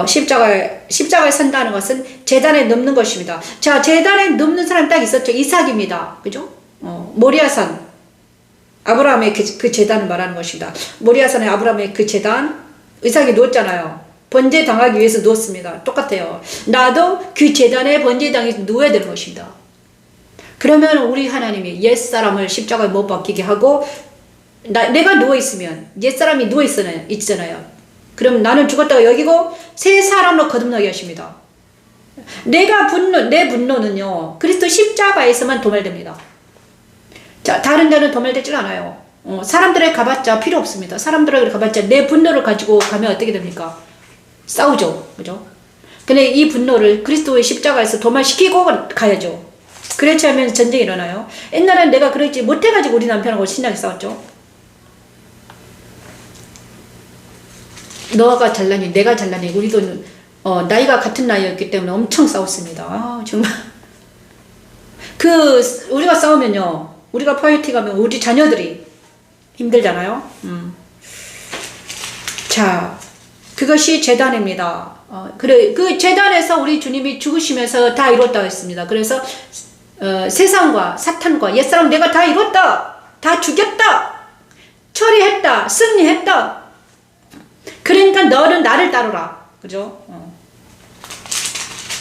십자가에 선다는 것은 제단에 넘는 것입니다. 자, 제단에 넘는 사람 딱 있었죠. 이삭입니다. 그죠? 모리아산. 아브라함의 그 제단을 말하는 것입니다. 모리아산의 아브라함의 그 제단, 이삭이 누웠잖아요. 번제 당하기 위해서 누웠습니다. 똑같아요. 나도 그 제단에 번제 당해서 누워야 되는 것입니다. 그러면 우리 하나님이 옛사람을 십자가에 못 박히게 하고, 내가 누워있으면, 옛사람이 누워있잖아요. 그럼 나는 죽었다고 여기고 새 사람으로 거듭나게 하십니다. 내 분노는요 그리스도 십자가에서만 도말됩니다. 자, 다른 데는 도말되질 않아요. 사람들에게 가봤자 필요 없습니다. 사람들에게 가봤자 내 분노를 가지고 가면 어떻게 됩니까? 싸우죠. 그죠? 근데 이 분노를 그리스도의 십자가에서 도말시키고 가야죠. 그렇지 않으면 전쟁이 일어나요. 옛날엔 내가 그러지 못해가지고 우리 남편하고 신나게 싸웠죠. 너가 잘나니 내가 잘나니. 우리도 나이가 같은 나이였기 때문에 엄청 싸웠습니다. 정말 우리가 싸우면요 우리가 파이팅하면 우리 자녀들이 힘들잖아요. 자, 그것이 제단입니다. 그 제단에서 우리 주님이 죽으시면서 다 이뤘다고 했습니다. 그래서 세상과 사탄과 옛사람 내가 다 이뤘다, 다 죽였다, 처리했다, 승리했다. 그러니까 너는 나를 따르라. 그죠?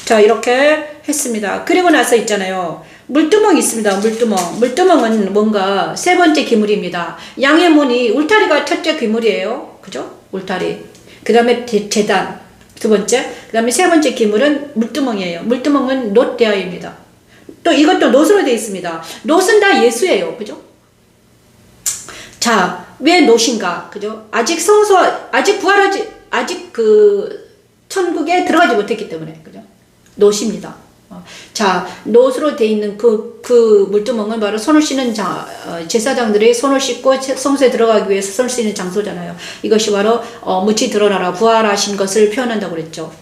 자, 이렇게 했습니다. 그리고 나서 있잖아요. 물두멍이 있습니다. 물두멍. 물두멍은 뭔가 세 번째 기물입니다. 양의 문이 울타리가 첫째 기물이에요. 그죠? 울타리. 그 다음에 제단. 두 번째. 그 다음에 세 번째 기물은 물두멍이에요. 물두멍은 놋대야입니다. 또 이것도 놋으로 되어 있습니다. 놋은 다 예수예요. 그죠? 자, 왜 놋인가? 그죠? 아직 아직 천국에 들어가지 못했기 때문에. 그죠? 놋입니다. 자, 놋으로 되어 있는 그 물두멍은 바로 손을 씻는 제사장들이 손을 씻고 성소에 들어가기 위해서 손을 씻는 장소잖아요. 이것이 바로 무치 드러나라 부활하신 것을 표현한다고 그랬죠.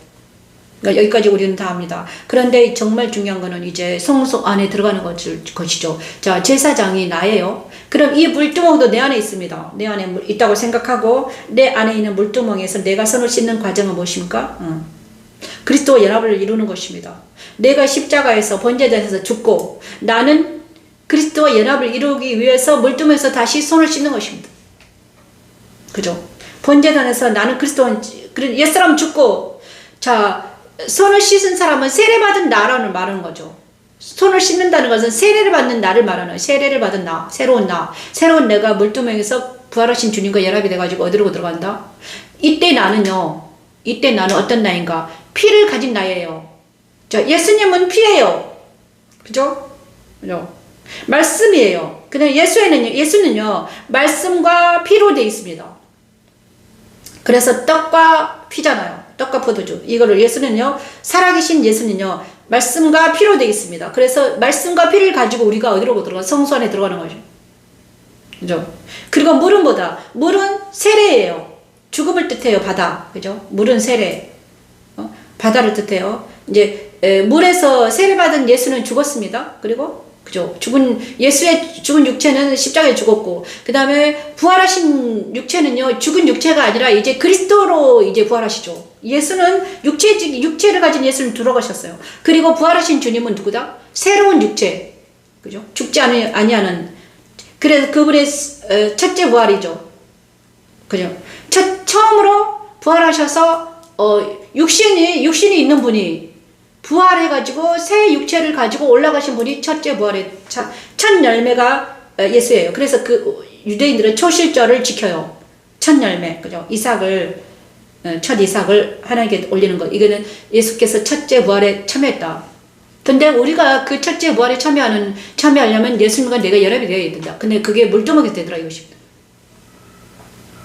그러니까 여기까지 우리는 다 합니다. 그런데 정말 중요한 거는 이제 성소 안에 들어가는 것이죠. 자, 제사장이 나예요. 그럼 이 물두멍도 내 안에 있습니다. 내 안에 있다고 생각하고 내 안에 있는 물두멍에서 내가 손을 씻는 과정은 무엇입니까? 그리스도와 연합을 이루는 것입니다. 내가 십자가에서 번제단에서 죽고 나는 그리스도와 연합을 이루기 위해서 물두멍에서 다시 손을 씻는 것입니다. 그죠? 번제단에서 나는 그리스도와 옛사람 죽고, 자, 손을 씻은 사람은 세례받은 나라는 말하는 거죠. 손을 씻는다는 것은 세례를 받는 나를 말하는, 세례를 받은 나, 새로운 내가 물두멍에서 부활하신 주님과 연합이 돼가지고 어디로 들어간다? 이때 나는 어떤 나인가? 피를 가진 나예요. 자, 예수님은 피예요. 그죠? 그죠? 말씀이에요. 근데 예수는요, 말씀과 피로 되어 있습니다. 그래서 떡과 피잖아요. 떡과 포도주. 이거를 예수는요, 살아계신 예수는요, 말씀과 피로 되어 있습니다. 그래서 말씀과 피를 가지고 우리가 어디로 들어가? 성소 안에 들어가는 거죠. 그죠? 그리고 물은 뭐다? 물은 세례예요. 죽음을 뜻해요, 바다. 그죠? 물은 세례. 바다를 뜻해요. 이제, 물에서 세례받은 예수는 죽었습니다. 그리고 그죠? 예수의 죽은 육체는 십자가에 죽었고, 그 다음에 부활하신 육체는요, 죽은 육체가 아니라 이제 그리스도로 이제 부활하시죠. 예수는 육체를 가진 예수는 들어가셨어요. 그리고 부활하신 주님은 누구다? 새로운 육체. 그죠? 죽지 아니하는. 그래서 그분의 첫째 부활이죠. 그죠? 처음으로 부활하셔서, 육신이 있는 분이 부활해가지고 새 육체를 가지고 올라가신 분이 첫째 부활의 첫 열매가 예수예요. 그래서 그 유대인들은 초실절을 지켜요. 첫 열매, 그죠? 첫 이삭을 하나님께 올리는 것. 이거는 예수께서 첫째 부활에 참여했다. 근데 우리가 그 첫째 부활에 참여하려면 예수님과 내가 연합이 되어야 된다. 근데 그게 물두멍이 되더라 이것입니다.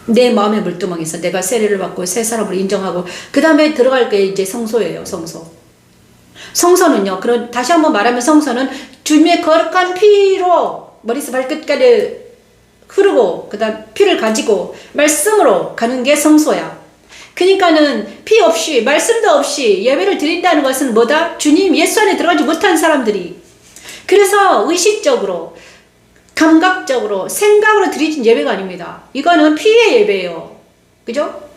내 마음의 물두멍에서 내가 세례를 받고 새 사람을 인정하고 그 다음에 들어갈 게 이제 성소예요. 성소는요, 다시 한번 말하면 성소는 주님의 거룩한 피로 머리에서 발끝까지 흐르고, 그 다음 피를 가지고 말씀으로 가는 게 성소야. 그러니까는 피 없이, 말씀도 없이 예배를 드린다는 것은 뭐다? 주님 예수 안에 들어가지 못한 사람들이. 그래서 의식적으로, 감각적으로, 생각으로 드리진 예배가 아닙니다. 이거는 피의 예배예요. 그죠?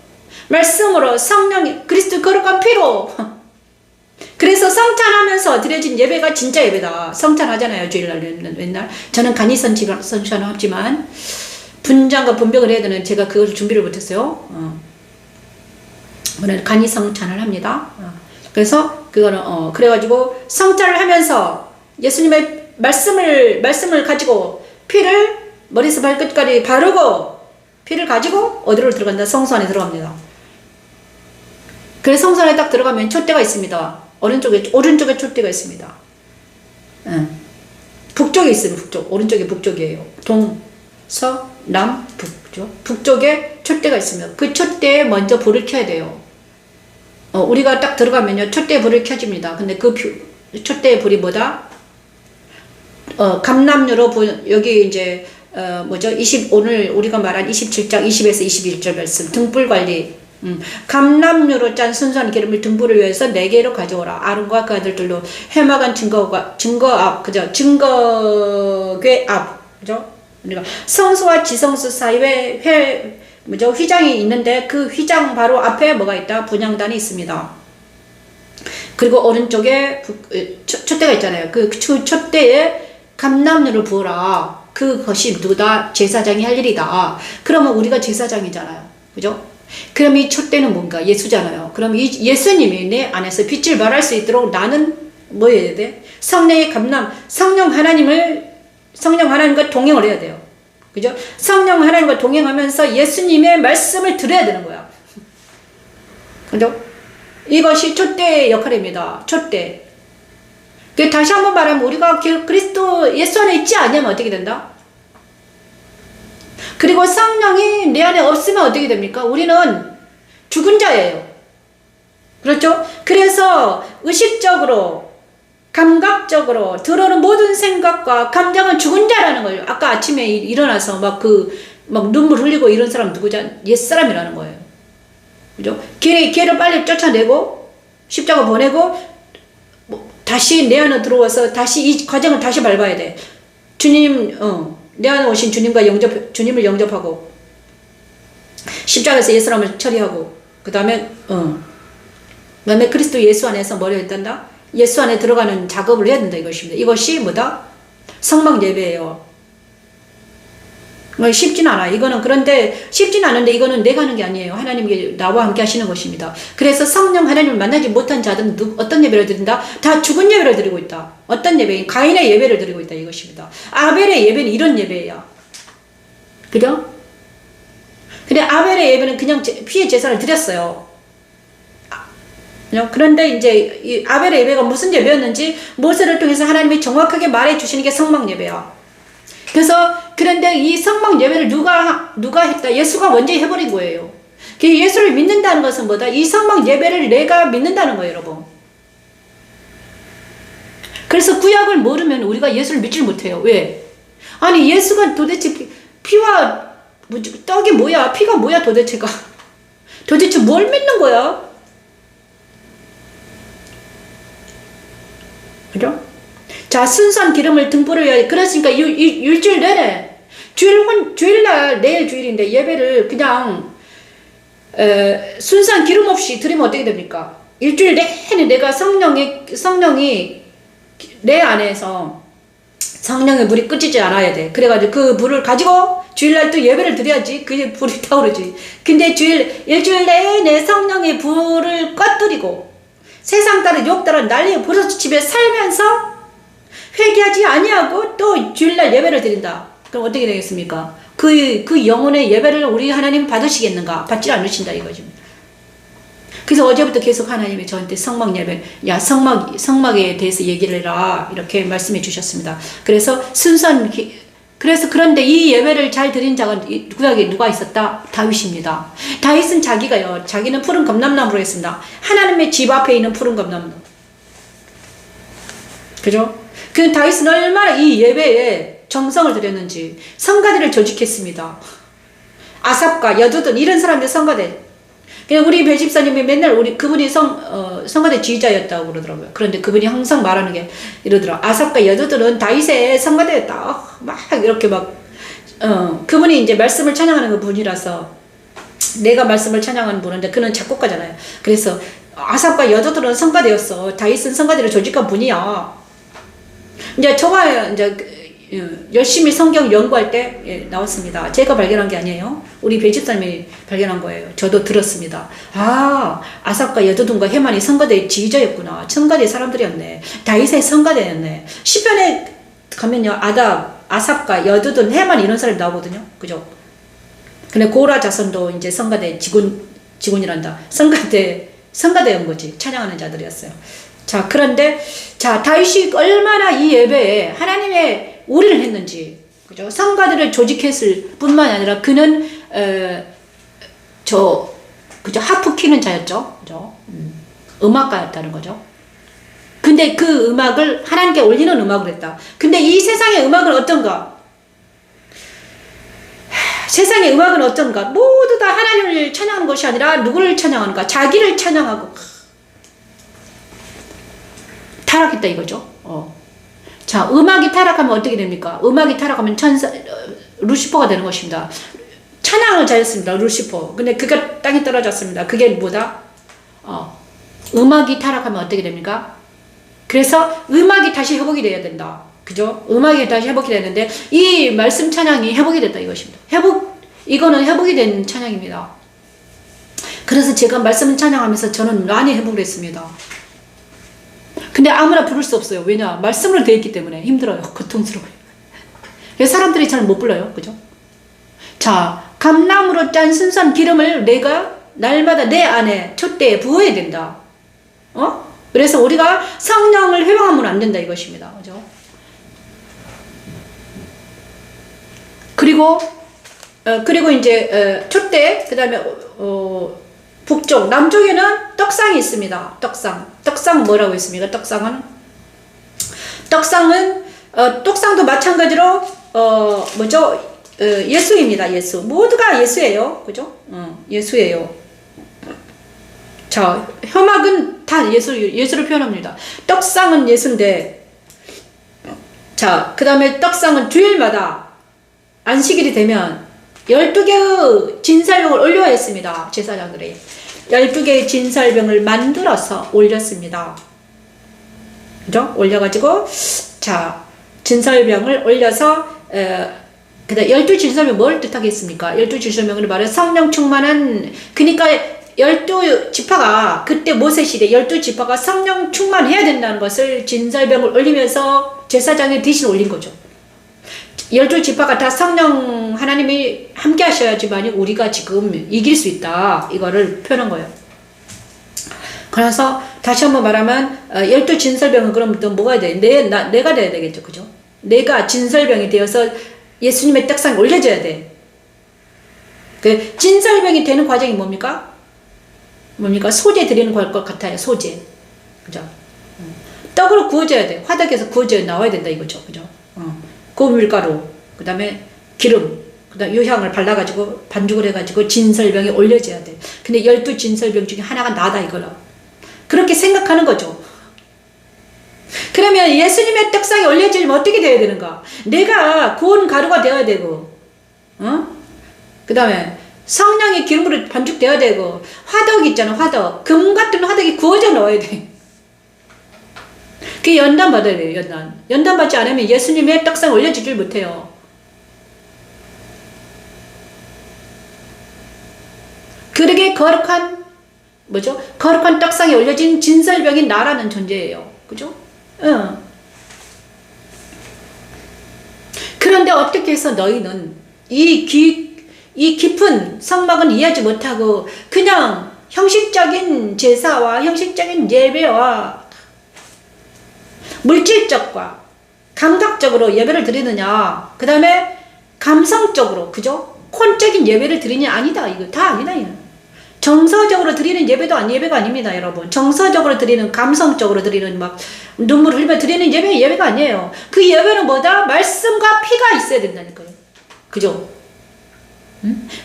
말씀으로, 성령, 그리스도 거룩한 피로. 그래서 성찬하면서 드려진 예배가 진짜 예배다. 성찬하잖아요. 주일날에는 맨날. 저는 간이선 성찬하지만 분장과 분별을 해야 되는 제가 그걸 준비를 못했어요. 오늘 간이 성찬을 합니다. 그래서 그거는 그래가지고 성찬을 하면서 예수님의 말씀을 가지고 피를 머리에서 발끝까지 바르고 피를 가지고 어디로 들어간다? 성소 안에 들어갑니다. 그래서 성소 안에 딱 들어가면 촛대가 있습니다. 오른쪽에 촛대가 있습니다. 북쪽에 있어요. 오른쪽에 북쪽이에요. 동, 서, 남, 북. 북쪽에 촛대가 있습니다. 그 촛대에 먼저 불을 켜야 돼요. 우리가 딱 들어가면요, 촛대에 불을 켜집니다. 근데 그 촛대의 불이 뭐다? 감람유로 여기 이제, 오늘 우리가 말한 27장 20에서 21절 말씀, 등불 관리. 감람유로 짠 순수한 기름을 등불을 위해서 4개로 가져오라. 아론과 그 아들들로 해막한 증거 앞, 그죠? 증거궤 앞, 그죠? 우리가 성소와 지성소 사이에 휘장이 있는데 그 휘장 바로 앞에 뭐가 있다? 분향단이 있습니다. 그리고 오른쪽에 촛대가 있잖아요. 그 촛대에 감람유를 부어라. 그것이 누구다? 제사장이 할 일이다. 그러면 우리가 제사장이잖아요. 그죠? 그럼 이 촛대는 뭔가? 예수잖아요. 그럼 이 예수님이 내 안에서 빛을 발할 수 있도록 나는 뭐 해야 돼? 성령의 감람, 성령 하나님과 동행을 해야 돼요. 그죠? 성령 하나님과 동행하면서 예수님의 말씀을 들어야 되는 거야. 그죠? 이것이 촛대의 역할입니다. 촛대. 다시 한번 말하면 우리가 그리스도 예수 안에 있지 않으면 어떻게 된다? 그리고 성령이 내 안에 없으면 어떻게 됩니까? 우리는 죽은 자예요. 그렇죠? 그래서 의식적으로, 감각적으로 들어오는 모든 생각과 감정은 죽은 자라는 거예요. 아까 아침에 일어나서 막 눈물 흘리고 이런 사람 누구냐? 옛사람이라는 거예요. 그죠? 걔를 빨리 쫓아내고, 십자가 보내고, 다시 내 안에 들어와서 다시 이 과정을 다시 밟아야 돼. 내 안에 오신 주님을 영접하고, 십자가에서 옛사람을 처리하고, 그 다음에 그리스도 예수 안에서 뭘 해야 된다? 예수 안에 들어가는 작업을 해야 된다 이것입니다. 이것이 뭐다? 성막 예배예요. 쉽진 않아. 그런데 쉽진 않은데 이거는 내가 하는 게 아니에요. 하나님께 나와 함께 하시는 것입니다. 그래서 성령 하나님을 만나지 못한 자들은 어떤 예배를 드린다? 다 죽은 예배를 드리고 있다. 어떤 예배? 가인의 예배를 드리고 있다 이것입니다. 아벨의 예배는 이런 예배야. 그죠? 근데 아벨의 예배는 그냥 피의 제사를 드렸어요. 그런데 이제 이 아벨의 예배가 무슨 예배였는지 모세를 통해서 하나님이 정확하게 말해 주시는 게 성막 예배야. 그런데 이 성막 예배를 누가 했다? 예수가 먼저 해버린 거예요. 예수를 믿는다는 것은 뭐다? 이 성막 예배를 내가 믿는다는 거예요, 여러분. 그래서 구약을 모르면 우리가 예수를 믿지 못해요. 왜? 아니, 예수가 도대체 피와 떡이 뭐야? 피가 뭐야, 도대체가? 도대체 뭘 믿는 거야? 그죠? 자, 순수한 기름을 등불을 위하여. 그러니까 일주일 내내 주일날 내일 주일인데 예배를 그냥 순수한 기름 없이 드리면 어떻게 됩니까? 일주일 내내 내가 성령이 내 안에서 성령의 물이 끄지지 않아야 돼. 그래가지고 그 물을 가지고 주일날 또 예배를 드려야지. 그게 불이 타오르지. 근데 일주일 내내 성령의 불을 꺼뜨리고 세상 따라 욕 따라 난리에 버려서 집에 살면서 회개하지 아니하고 또 주일날 예배를 드린다. 그럼 어떻게 되겠습니까? 그 영혼의 예배를 우리 하나님 받으시겠는가? 받지 않으신다 이거지. 그래서 어제부터 계속 하나님이 저한테 성막 예배, 야 성막에 대해서 얘기를 해라 이렇게 말씀해 주셨습니다. 그래서 그런데 이 예배를 잘 드린 자가 구약에 누가 있었다? 다윗입니다. 다윗은 자기는 푸른 검람나무로 했습니다. 하나님의 집 앞에 있는 푸른 검람나무. 그죠? 그 다윗은 얼마나 이 예배에 정성을 들였는지 성가대를 조직했습니다. 아삽과 여두둔 이런 사람들 성가대. 그냥 우리 배 집사님이 맨날 그분이 성가대 지휘자였다고 그러더라고요. 그런데 그분이 항상 말하는 게 이러더라. 아삽과 여두둔은 다윗의 성가대였다. 막 이렇게 그분이 이제 말씀을 찬양하는 그 분이라서 내가 말씀을 찬양하는 분인데 그는 작곡가잖아요. 그래서 아삽과 여두둔은 성가대였어. 다윗은 성가대를 조직한 분이야. 이제 저가 이제 열심히 성경 연구할 때 나왔습니다. 제가 발견한 게 아니에요. 우리 배집사님이 발견한 거예요. 저도 들었습니다. 아삽과 여두둔과 헤만이 성가대의 지휘자였구나. 성가대 사람들이었네. 다윗의 성가대였네. 시편에 가면요, 아삽과 여두둔, 헤만 이런 사람이 나오거든요. 그죠? 근데 고라 자손도 이제 성가대 직원이란다. 성가대인 거지. 찬양하는 자들이었어요. 자, 그런데 다윗이 얼마나 이 예배에 하나님의 우리를 했는지, 그죠? 성가대를 조직했을 뿐만 아니라 그는 그죠? 하프 키는 자였죠, 그죠? 음악가였다는 거죠. 근데 그 음악을 하나님께 올리는 음악을 했다. 근데 이 세상의 음악은 어떤가? 세상의 음악은 어떤가? 모두 다 하나님을 찬양하는 것이 아니라 누구를 찬양하는가? 자기를 찬양하고 타락했다 이거죠. 자, 음악이 타락하면 어떻게 됩니까? 음악이 타락하면 루시퍼가 되는 것입니다. 찬양을 잘했습니다. 루시퍼. 근데 그가 땅에 떨어졌습니다. 그게 뭐다? 음악이 타락하면 어떻게 됩니까? 그래서 음악이 다시 회복이 돼야 된다. 그죠? 음악이 다시 회복이 되는데 이 말씀 찬양이 회복이 됐다 이것입니다. 이거는 회복이 된 찬양입니다. 그래서 제가 말씀 찬양하면서 저는 많이 회복을 했습니다. 근데 아무나 부를 수 없어요. 왜냐? 말씀으로 되어 있기 때문에 힘들어요. 고통스러워요. 그래서 사람들이 잘 못 불러요. 그죠? 자, 감나무로 짠 순수한 기름을 내가 날마다 내 안에 촛대에 부어야 된다. 그래서 우리가 성령을 회방하면 안 된다 이것입니다. 그죠? 그리고 이제 촛대, 그 다음에 북쪽, 남쪽에는 떡상이 있습니다. 떡상은 뭐라고 했습니까? 떡상도 마찬가지로 예수입니다. 예수. 모두가 예수예요. 그죠? 예수예요. 자, 혐악은 다 예수를 표현합니다. 떡상은 예수인데, 자, 그 다음에 떡상은 주일마다 안식일이 되면 12개의 진살병을 올려야 했습니다. 제사장들이 12개의 진살병을 만들어서 올렸습니다. 그죠? 올려가지고 자, 진살병을 올려서 그다음 12진설병 뭘 뜻하겠습니까? 12진설병을 말해 성령 충만한, 그러니까 12지파가 그때 모세 시대 12지파가 성령 충만해야 된다는 것을 진설병을 올리면서 제사장에 대신 올린 거죠. 12지파가 다 성령 하나님이 함께 하셔야지만 우리가 지금 이길 수 있다. 이거를 표현한 거예요. 그래서 다시 한번 말하면 12진설병은 그럼 또 뭐가 돼야 돼? 내가 돼야 되겠죠. 그죠? 내가 진설병이 되어서 예수님의 떡상에 올려줘야 돼. 그 진설병이 되는 과정이 뭡니까? 소재 드리는 것 같아요. 소재. 그죠? 떡으로 구워줘야 돼. 화덕에서 구워져 나와야 된다 이거죠. 그죠? 고운 밀가루, 그 다음에 기름, 그 다음에 유향을 발라가지고 반죽을 해가지고 진설병에 올려줘야 돼. 근데 12진설병 중에 하나가 나다 이거라. 그렇게 생각하는 거죠. 그러면 예수님의 떡상에 올려지면 어떻게 되어야 되는가? 내가 구운 가루가 되어야 되고, 그 다음에 성령의 기름으로 반죽되어야 되고, 화덕 있잖아, 화덕. 금 같은 화덕이 구워져 넣어야 돼. 그게 연단 받아야 돼요, 연단. 연단 받지 않으면 예수님의 떡상에 올려지질 못해요. 그러게 거룩한, 뭐죠? 거룩한 떡상에 올려진 진설병인 나라는 존재예요. 그죠? 그런데 어떻게 해서 너희는 이 깊은 성막은 이해하지 못하고 그냥 형식적인 제사와 형식적인 예배와 물질적과 감각적으로 예배를 드리느냐, 그 다음에 감성적으로, 그죠? 콘적인 예배를 드리냐? 아니다. 이거 다 아니다. 이거. 정서적으로 드리는 예배도 예배가 아닙니다, 여러분. 정서적으로 드리는, 감성적으로 드리는, 막 눈물을 흘려 드리는 예배가 아니에요. 그 예배는 뭐다? 말씀과 피가 있어야 된다니까요. 그죠?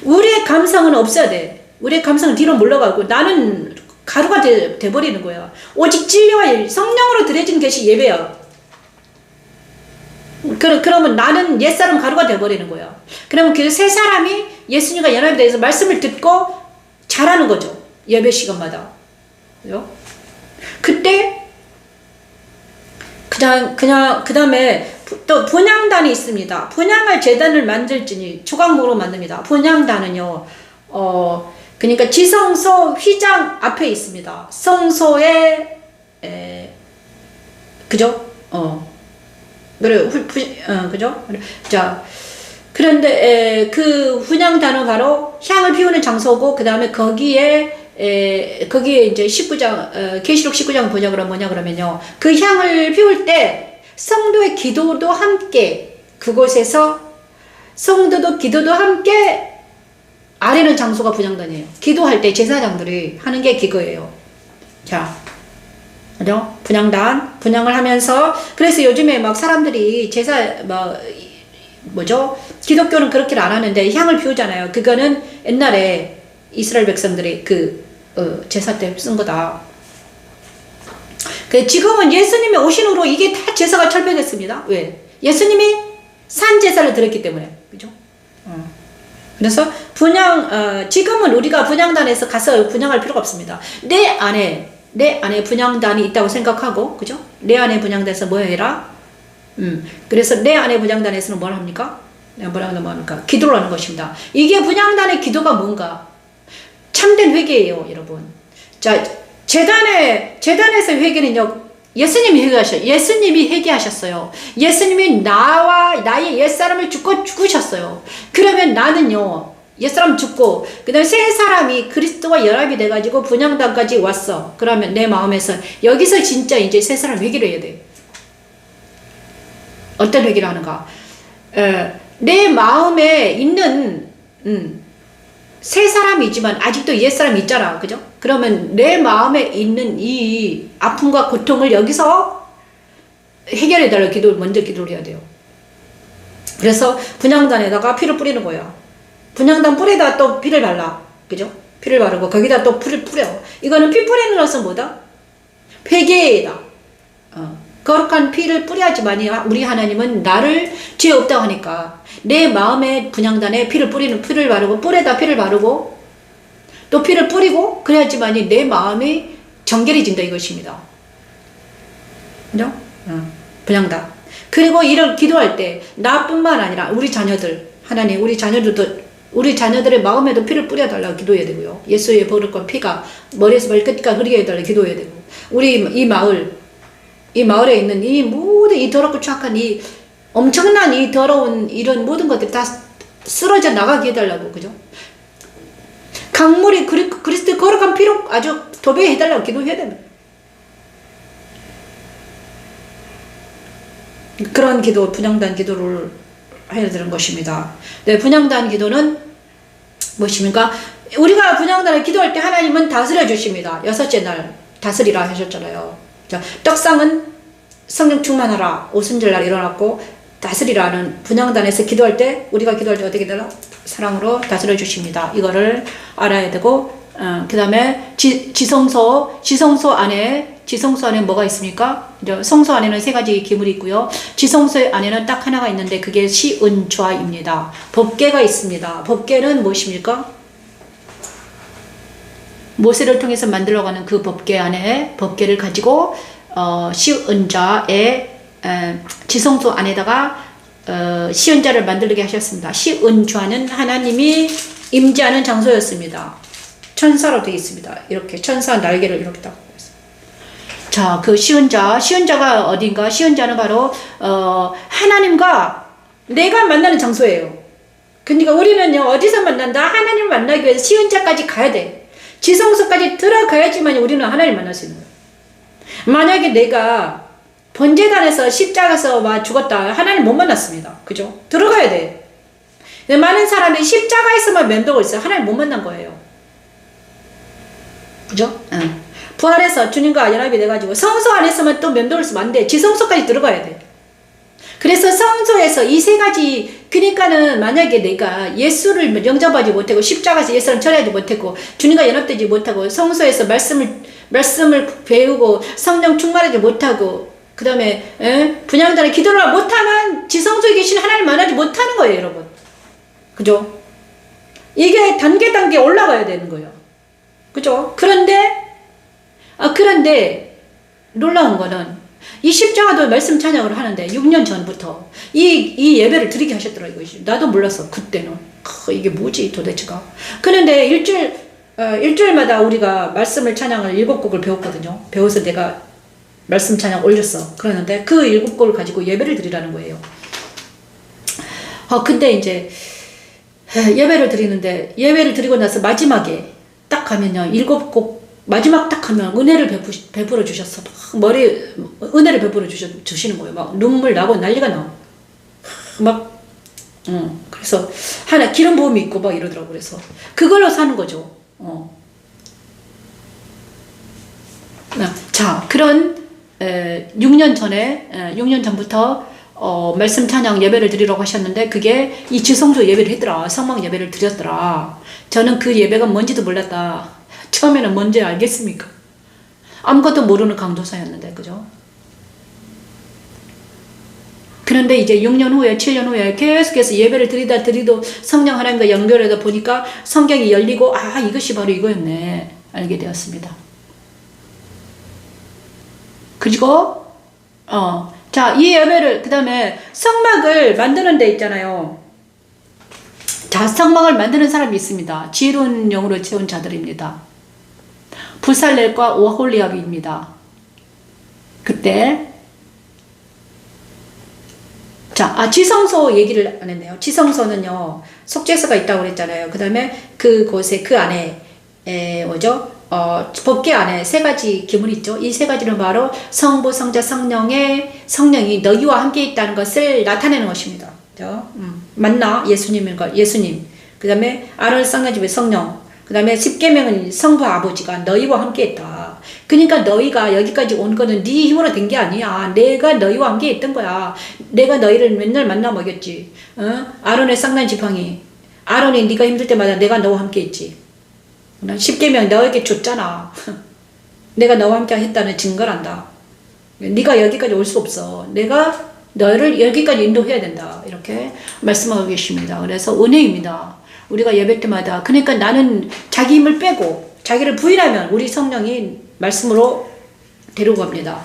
우리의 감성은 없어야 돼. 우리의 감성은 뒤로 물러가고 나는 가루가 돼버리는 거야. 오직 진리와 성령으로 드려진 것이 예배야. 그러면 나는 옛사람 가루가 돼버리는 거야. 그러면 그 세 사람이 예수님과 연합이 돼서 말씀을 듣고 잘하는 거죠. 예배 시간마다. 그죠? 그때 그 다음에 또 분향단이 있습니다. 분향할 제단을 만들지니 초강목으로 만듭니다. 분향단은요, 그러니까 지성소 휘장 앞에 있습니다. 성소에, 그죠? 그래, 그죠? 자, 그런데, 그 분향단은 바로 향을 피우는 장소고, 그 다음에 거기에 이제 19장, 계시록 19장 보자 그러면 뭐냐 그러면요. 그 향을 피울 때, 성도의 기도도 함께, 그곳에서 성도도 기도도 함께 아래는 장소가 분향단이에요. 기도할 때 제사장들이 하는 게 그거예요. 자, 그죠? 분향단, 분향을 하면서, 그래서 요즘에 막 사람들이 뭐죠? 기독교는 그렇게 안 하는데 향을 피우잖아요. 그거는 옛날에 이스라엘 백성들이 제사 때 쓴 거다. 지금은 예수님이 오신 후로 이게 다 제사가 철폐됐습니다. 왜? 예수님이 산 제사를 드렸기 때문에. 그죠? 그래서 지금은 우리가 분향단에서 가서 분향할 필요가 없습니다. 내 안에 분향단이 있다고 생각하고, 그죠? 내 안에 분향단에서 뭐 해라? 그래서 내 안에 분향단에서는 뭘 합니까? 기도를 하는 것입니다. 이게 분향단의 기도가 뭔가? 참된 회개예요, 여러분. 자, 재단에서 회개는요, 예수님이 회개하셨어요. 예수님이 나의 옛사람을 죽으셨어요. 그러면 나는요, 옛사람 죽고, 그 다음에 새 사람이 그리스도와 연합이 돼가지고 분향단까지 왔어. 그러면 내 마음에서, 여기서 진짜 이제 새 사람 회개를 해야 돼. 어떤 회개를 하는가? 내 마음에 있는, 새 사람이지만 아직도 옛 사람이 있잖아. 그죠? 그러면 내 마음에 있는 이 아픔과 고통을 여기서 해결해달라고 먼저 기도를 해야 돼요. 그래서 분향단에다가 피를 뿌리는 거예요. 분향단 뿔에다 또 피를 발라. 그죠? 피를 바르고 거기다 또 피를 뿌려. 이거는 피 뿌리는 것은 뭐다? 회개다. 거룩한 피를 뿌려야지만이 우리 하나님은 나를 죄 없다고 하니까 내 마음의 분향단에 피를 바르고 뿔에다 피를 바르고 또 피를 뿌리고 그래야지만이 내 마음이 정결해진다 이것입니다. 그죠? 분향단. 그리고 이런 기도할 때 나뿐만 아니라 우리 자녀들, 하나님 우리 자녀들의 마음에도 피를 뿌려달라고 기도해야 되고요. 예수의 거룩한 피가 머리에서 발끝까지 흐르게 해달라고 기도해야 되고, 우리 이 마을에 있는 이 모든 이 더럽고 추악한 이 엄청난 이 더러운 이런 모든 것들이 다 쓰러져 나가게 해달라고, 그죠? 강물이 그리스도의 거룩한 피로 아주 도배해달라고 기도해야 됩니다. 그런 기도, 분향단 기도를 해야 되는 것입니다. 네, 분향단 기도는 무엇입니까? 우리가 분향단을 기도할 때 하나님은 다스려 주십니다. 6째 날 다스리라 하셨잖아요. 자, 떡상은 성령 충만하라 오순절날 일어났고 다스리라는 분향단에서 기도할 때 우리가 기도할 때 어떻게 되나? 사랑으로 다스려 주십니다. 이거를 알아야 되고, 그 다음에 지성소 안에 지성소 안에 뭐가 있습니까? 이제 성소 안에는 세 가지 기물이 있고요. 지성소 안에는 딱 하나가 있는데 그게 시은좌입니다. 법궤가 있습니다. 법궤는 무엇입니까? 모세를 통해서 만들어가는 그 법궤 안에 법궤를 가지고 시은좌의 지성소 안에다가 시은좌를 만들게 하셨습니다. 시은좌는 하나님이 임재하는 장소였습니다. 천사로 되어 있습니다. 이렇게 천사 날개를 이렇게 딱. 자, 그 시은자가 어딘가? 시은자는 바로 하나님과 내가 만나는 장소예요. 그러니까 우리는요 어디서 만난다? 하나님을 만나기 위해서 시은자까지 가야 돼. 지성소까지 들어가야지만 우리는 하나님을 만날 수 있는 거예요. 만약에 내가 번제단에서 십자가에서 막 죽었다, 하나님 못 만났습니다. 그죠? 들어가야 돼. 많은 사람들이 십자가에서만 면도고 있어요. 하나님 못 만난 거예요. 그죠? 응. 부활해서 주님과 연합이 돼가지고 성소 안에서만 또 면도를 쓰면 안 돼. 지성소까지 들어가야 돼. 그래서 성소에서 이 세 가지, 그러니까는 만약에 내가 예수를 영접하지 못하고 십자가에서 예수를 전하지 못하고 주님과 연합되지 못하고 성소에서 말씀을 배우고 성령 충만하지 못하고 그 다음에 분향전에 기도를 못하면 지성소에 계신 하나님 만나지 못하는 거예요, 여러분. 그죠? 이게 단계 올라가야 되는 거예요. 그죠? 그런데 놀라운 거는 이 십자가도 말씀 찬양을 하는데 6년 전부터 이 예배를 드리게 하셨더라고요. 나도 몰랐어, 그때는. 이게 뭐지 도대체가. 그런데 일주일마다 우리가 말씀을 찬양을 7곡을 배웠거든요. 배워서 내가 말씀 찬양 올렸어. 그러는데 그 7곡을 가지고 예배를 드리라는 거예요. 근데 이제 예배를 드리고 나서 마지막에 딱 가면요, 7곡 마지막 딱 하면 은혜를 베풀어 주셨어. 은혜를 베풀어 주시는 거예요. 막 눈물 나고 난리가 나. 그래서 하나 기름 부음이 있고 막 이러더라고. 그래서 그걸로 사는 거죠. 자, 그런 6년 전부터 말씀 찬양 예배를 드리라고 하셨는데 그게 이 지성소 예배를 했더라. 성막 예배를 드렸더라. 저는 그 예배가 뭔지도 몰랐다. 처음에는 뭔지 알겠습니까? 아무것도 모르는 강도사였는데, 그죠? 그런데 이제 6년 후에, 7년 후에 계속해서 예배를 드리도 성령 하나님과 연결하다 보니까 성경이 열리고, 이것이 바로 이거였네. 알게 되었습니다. 그리고, 자, 이 예배를, 그 다음에 성막을 만드는 데 있잖아요. 자, 성막을 만드는 사람이 있습니다. 지혜로운 영으로 채운 자들입니다. 부살렐과 오홀리압입니다. 그때 자, 지성소 얘기를 안 했네요. 지성소는요, 속죄소가 있다고 그랬잖아요. 그 다음에 그곳에 그 안에 법궤 안에 세 가지 기물이 있죠. 이 세 가지는 바로 성부, 성자, 성령이 너희와 함께 있다는 것을 나타내는 것입니다. 만나 예수님. 그 다음에 아론 쌍나집의 성령. 그 다음에 십계명은 성부 아버지가 너희와 함께 했다. 그러니까 너희가 여기까지 온 거는 네 힘으로 된 게 아니야. 내가 너희와 함께 했던 거야. 내가 너희를 맨날 만나 먹였지. 아론의 쌍난 지팡이. 아론이 네가 힘들 때마다 내가 너와 함께 했지. 십계명 너에게 줬잖아. 내가 너와 함께 했다는 증거란다. 네가 여기까지 올 수 없어. 내가 너를 여기까지 인도해야 된다. 이렇게 말씀하고 계십니다. 그래서 은혜입니다. 우리가 예배 때마다, 그러니까 나는 자기 힘을 빼고 자기를 부인하면 우리 성령이 말씀으로 데리고 갑니다.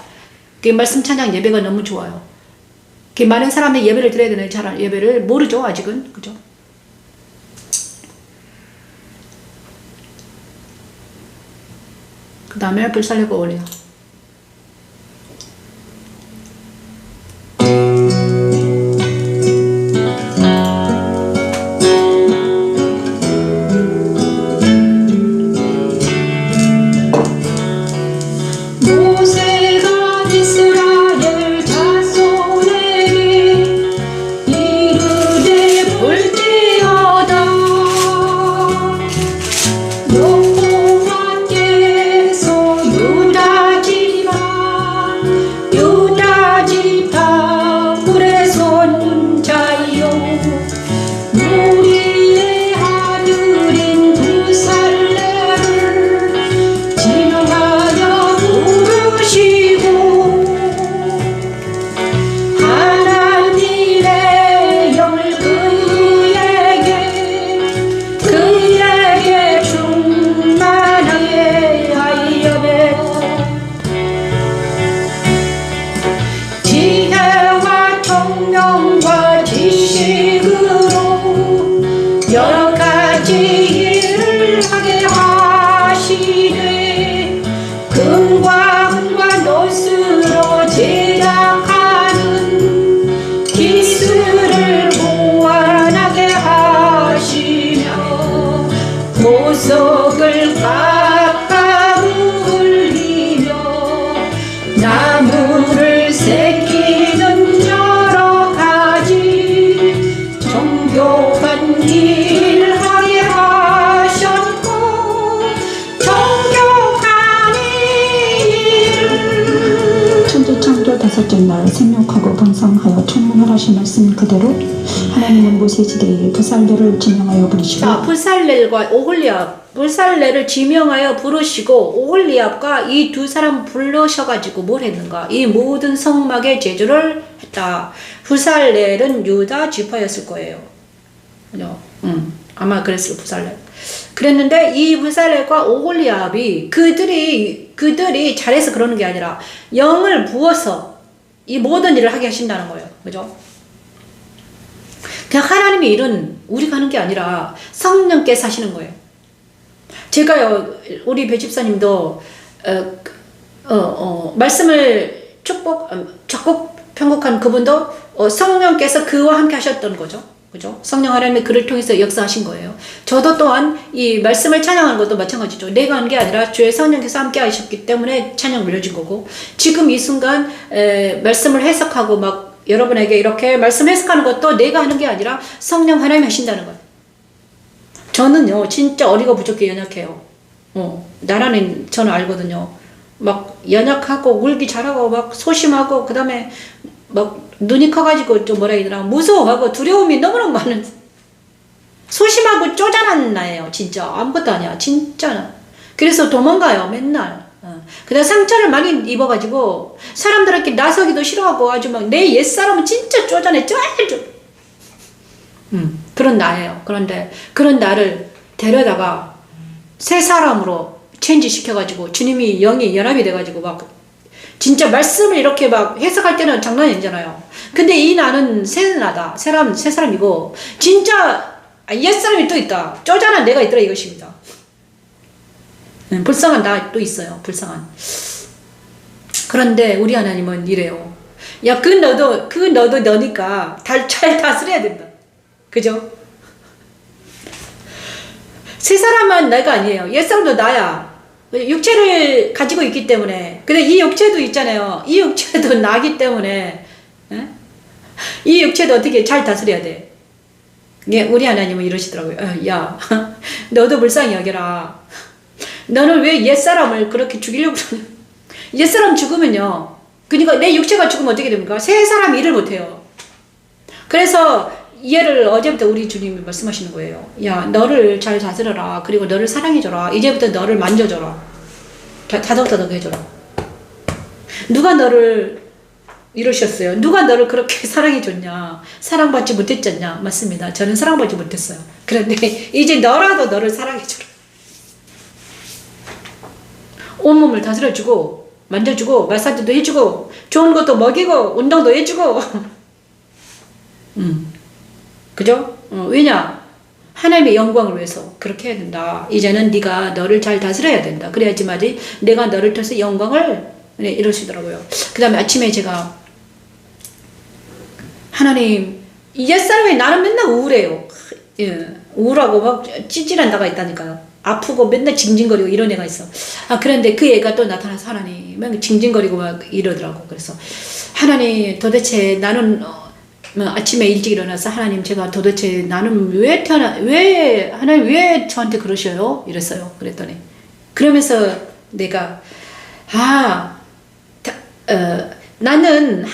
그 말씀 찬양 예배가 너무 좋아요. 많은 사람이 예배를 드려야 되는 잘 예배를 모르죠, 아직은. 그죠? 그 다음에 불살레고 올려. 여호와께서 유다 나무를 새기는 여러 가지 정교한 일 하게 하셨고 정교한 일 천지창조 다섯째 날 생육하고 번성하여 천문을 하신 말씀 그대로 하나님은 모세시대에 부살레를 지명하여 부르시고 자, 부살렐과 오홀리압, 부살레를 지명하여 부르시고 오홀리압과 이 두 사람 불러셔가지고 뭘 했는가? 이 모든 성막의 제조를 했다. 부살렐은 유다 지파였을 거예요. 그죠? 아마 그랬을 부살렐. 그랬는데 이 부살렐과 오홀리압이 그들이 잘해서 그러는 게 아니라 영을 부어서 이 모든 일을 하게 하신다는 거예요. 그죠? 그냥 하나님의 일은 우리가 하는 게 아니라 성령께서 하시는 거예요. 제가요, 우리 배 집사님도 말씀을 작곡 편곡한 그분도 성령께서 그와 함께 하셨던 거죠. 그죠? 성령 하나님의 그를 통해서 역사하신 거예요. 저도 또한 이 말씀을 찬양하는 것도 마찬가지죠. 내가 한 게 아니라 주의 성령께서 함께 하셨기 때문에 찬양 올려진 거고, 지금 이 순간 말씀을 해석하고 막 여러분에게 이렇게 말씀 해석하는 것도 내가 하는 게 아니라 성령 하나님이 하신다는 거예요. 저는요, 진짜 어리고 부족해 연약해요. 나라는 저는 알거든요. 막 연약하고 울기 잘하고 막 소심하고 그 다음에 막 눈이 커가지고 좀 뭐라 해야 되나 무서워하고 두려움이 너무너무 많은 소심하고 쪼잔한 나예요. 진짜 아무것도 아니야. 진짜. 그래서 도망가요. 맨날. 그다음 상처를 많이 입어가지고 사람들한테 나서기도 싫어하고 아주 막 내 옛사람은 진짜 쪼잔해. 그런 나예요. 그런데 그런 나를 데려다가 새 사람으로 체인지 시켜가지고 주님이 영이 연합이 돼가지고 막 진짜 말씀을 이렇게 막 해석할 때는 장난이 아니잖아요. 근데 이 나는 새 나다. 새 사람이고 진짜 옛사람이 또 있다. 쪼잔한 내가 있더라 이것입니다. 불쌍한 나 또 있어요. 불쌍한. 그런데 우리 하나님은 이래요. 야, 그 너도 너니까 잘 다스려야 된다. 그죠? 새 사람은 내가 아니에요. 옛사람도 나야. 육체를 가지고 있기 때문에. 근데 이 육체도 있잖아요. 이 육체도 나기 때문에. 이 육체도 어떻게 잘 다스려야 돼. 우리 하나님은 이러시더라고요. 야, 너도 불쌍히 여겨라. 너는 왜 옛사람을 그렇게 죽이려고 그러냐. 옛사람 죽으면요. 그러니까 내 육체가 죽으면 어떻게 됩니까? 새 사람이 일을 못해요. 그래서 얘를 어제부터 우리 주님이 말씀하시는 거예요. 야, 너를 잘 다스려라. 그리고 너를 사랑해줘라. 이제부터 너를 만져줘라. 다독다독 해줘라. 누가 너를 이러셨어요? 누가 너를 그렇게 사랑해줬냐? 사랑받지 못했잖냐? 맞습니다. 저는 사랑받지 못했어요. 그런데 이제 너라도 너를 사랑해줘라. 온몸을 다스려주고 만져주고 마사지도 해주고 좋은 것도 먹이고 운동도 해주고 그죠? 왜냐? 하나님의 영광을 위해서 그렇게 해야 된다. 이제는 네가 너를 잘 다스려야 된다. 그래야지만이 내가 너를 통해서 영광을 이러시더라고요. 그 다음에 아침에 제가 하나님, 옛사람이 나는 맨날 우울해요. 우울하고 막 찌질한 나가 있다니까요. 아프고 맨날 징징거리고 이런 애가 있어. 그런데 그 애가 또 나타나서 하나님 막 징징거리고 막 이러더라고. 그래서 하나님 도대체 나는 아침에 일찍 일어나서 하나님 제가 도대체 나는 하나님 왜 저한테 그러셔요? 이랬어요. 그랬더니 그러면서 내가 나는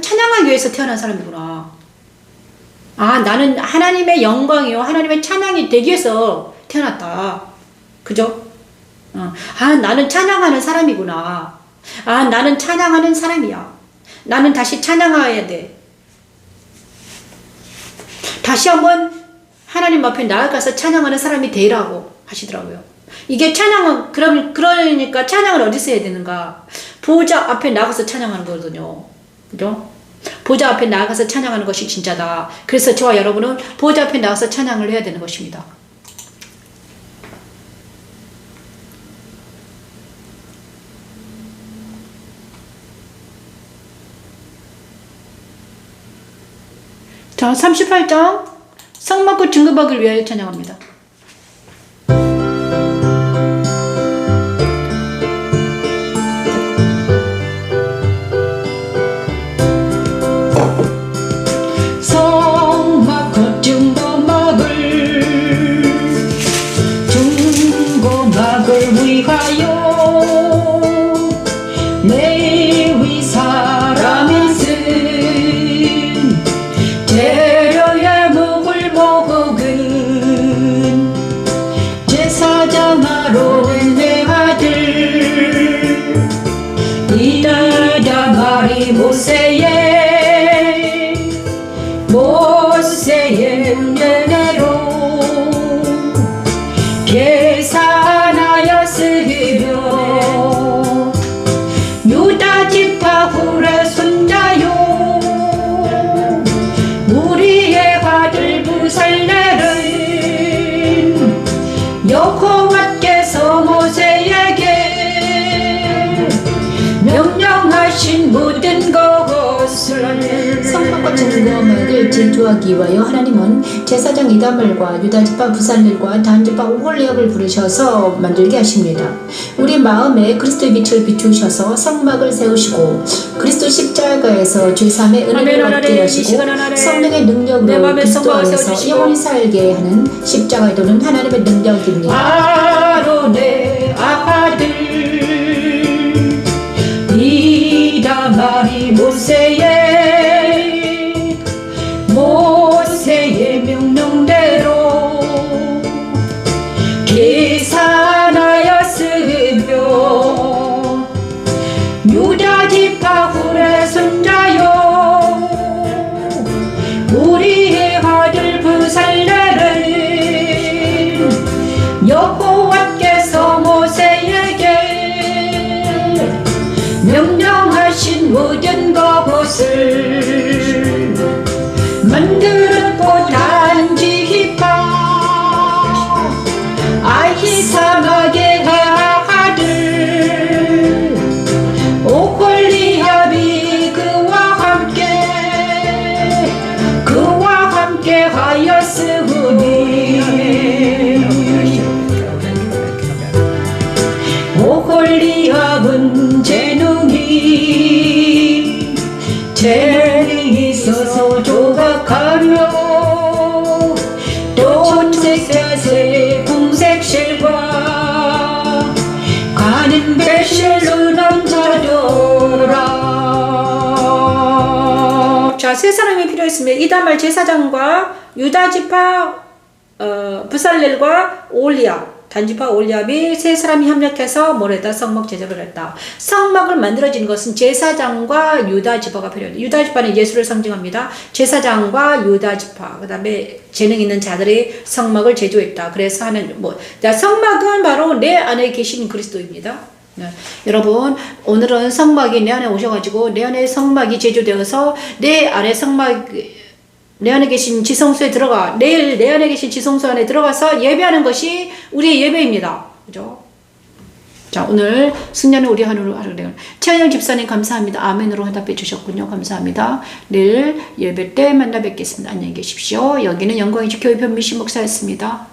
찬양하기 위해서 태어난 사람이구나. 나는 하나님의 영광이요 하나님의 찬양이 되기 위해서 태어났다. 그죠? 나는 찬양하는 사람이구나. 나는 찬양하는 사람이야. 나는 다시 찬양해야 돼. 다시 한번 하나님 앞에 나아가서 찬양하는 사람이 되라고 하시더라고요. 이게 찬양은 그러니까 찬양을 어디서 해야 되는가? 보좌 앞에 나가서 찬양하는 거거든요. 그죠? 보좌 앞에 나가서 찬양하는 것이 진짜다. 그래서 저와 여러분은 보좌 앞에 나가서 찬양을 해야 되는 것입니다. 자, 38장 성막과 증거박을 위하여 찬양합니다. 레위 사람이 쓴 재료의 목을 먹은 제사장 아론의 내 아들 이다말이 모세의 은혜로 계산하였으며 유다 지파 후레 손자요 우리의 아들 부살렐은 여호와께서 모세에게 명령하신 모든 것을 성막과 증거물을 질투하기 위하여 하나님은 제사장 이다말과 유다지파 부살렐과 단지파 오홀리압을 부르셔서 만들게 하십니다. 우리 마음에 그리스도의 빛을 비추셔서 성막을 세우시고 그리스도 십자가에서 죄사함의 은혜를 얻게 하시고 성령의 능력으로 그리스도 안에서 영원히 살게 하는 십자가의 도는 하나님의 능력입니다. 아론의 아들 이다말이 모세의 명령대로 계산하였으며 유다 지파 후레 손자요 우리의 아들 부살렐은 여호와께서 모세에게 명령하신 모든 것을 만들었고 단지파 아히사막의 아들 오홀리압이 그와 함께 하였으니 오홀리압은 재능이 있어서 조각하며 또 색자세 공색실과 가는 배실로 남자더라. 자, 세 사람이 필요했습니다. 이다말 제사장과 유다지파 부살렐과 오홀리압 단지파 올리압이 세 사람이 협력해서 뭐랬다? 성막 제작을 했다. 성막을 만들어지는 것은 제사장과 유다지파가 필요합니다. 유다지파는 예수를 상징합니다. 제사장과 유다지파, 그 다음에 재능 있는 자들이 성막을 제조했다. 그래서 하는 성막은 바로 내 안에 계신 그리스도입니다. 네. 여러분, 오늘은 성막이 내 안에 오셔가지고 내 안에 성막이 제조되어서 내 안에 계신 지성소에 들어가, 내일 내 안에 계신 지성소 안에 들어가서 예배하는 것이 우리의 예배입니다. 그죠? 자, 오늘 승려는 우리 하루로 최은영 집사님 감사합니다. 아멘으로 화답해 주셨군요. 감사합니다. 내일 예배 때 만나 뵙겠습니다. 안녕히 계십시오. 여기는 영광이주 교회 변미신 목사였습니다.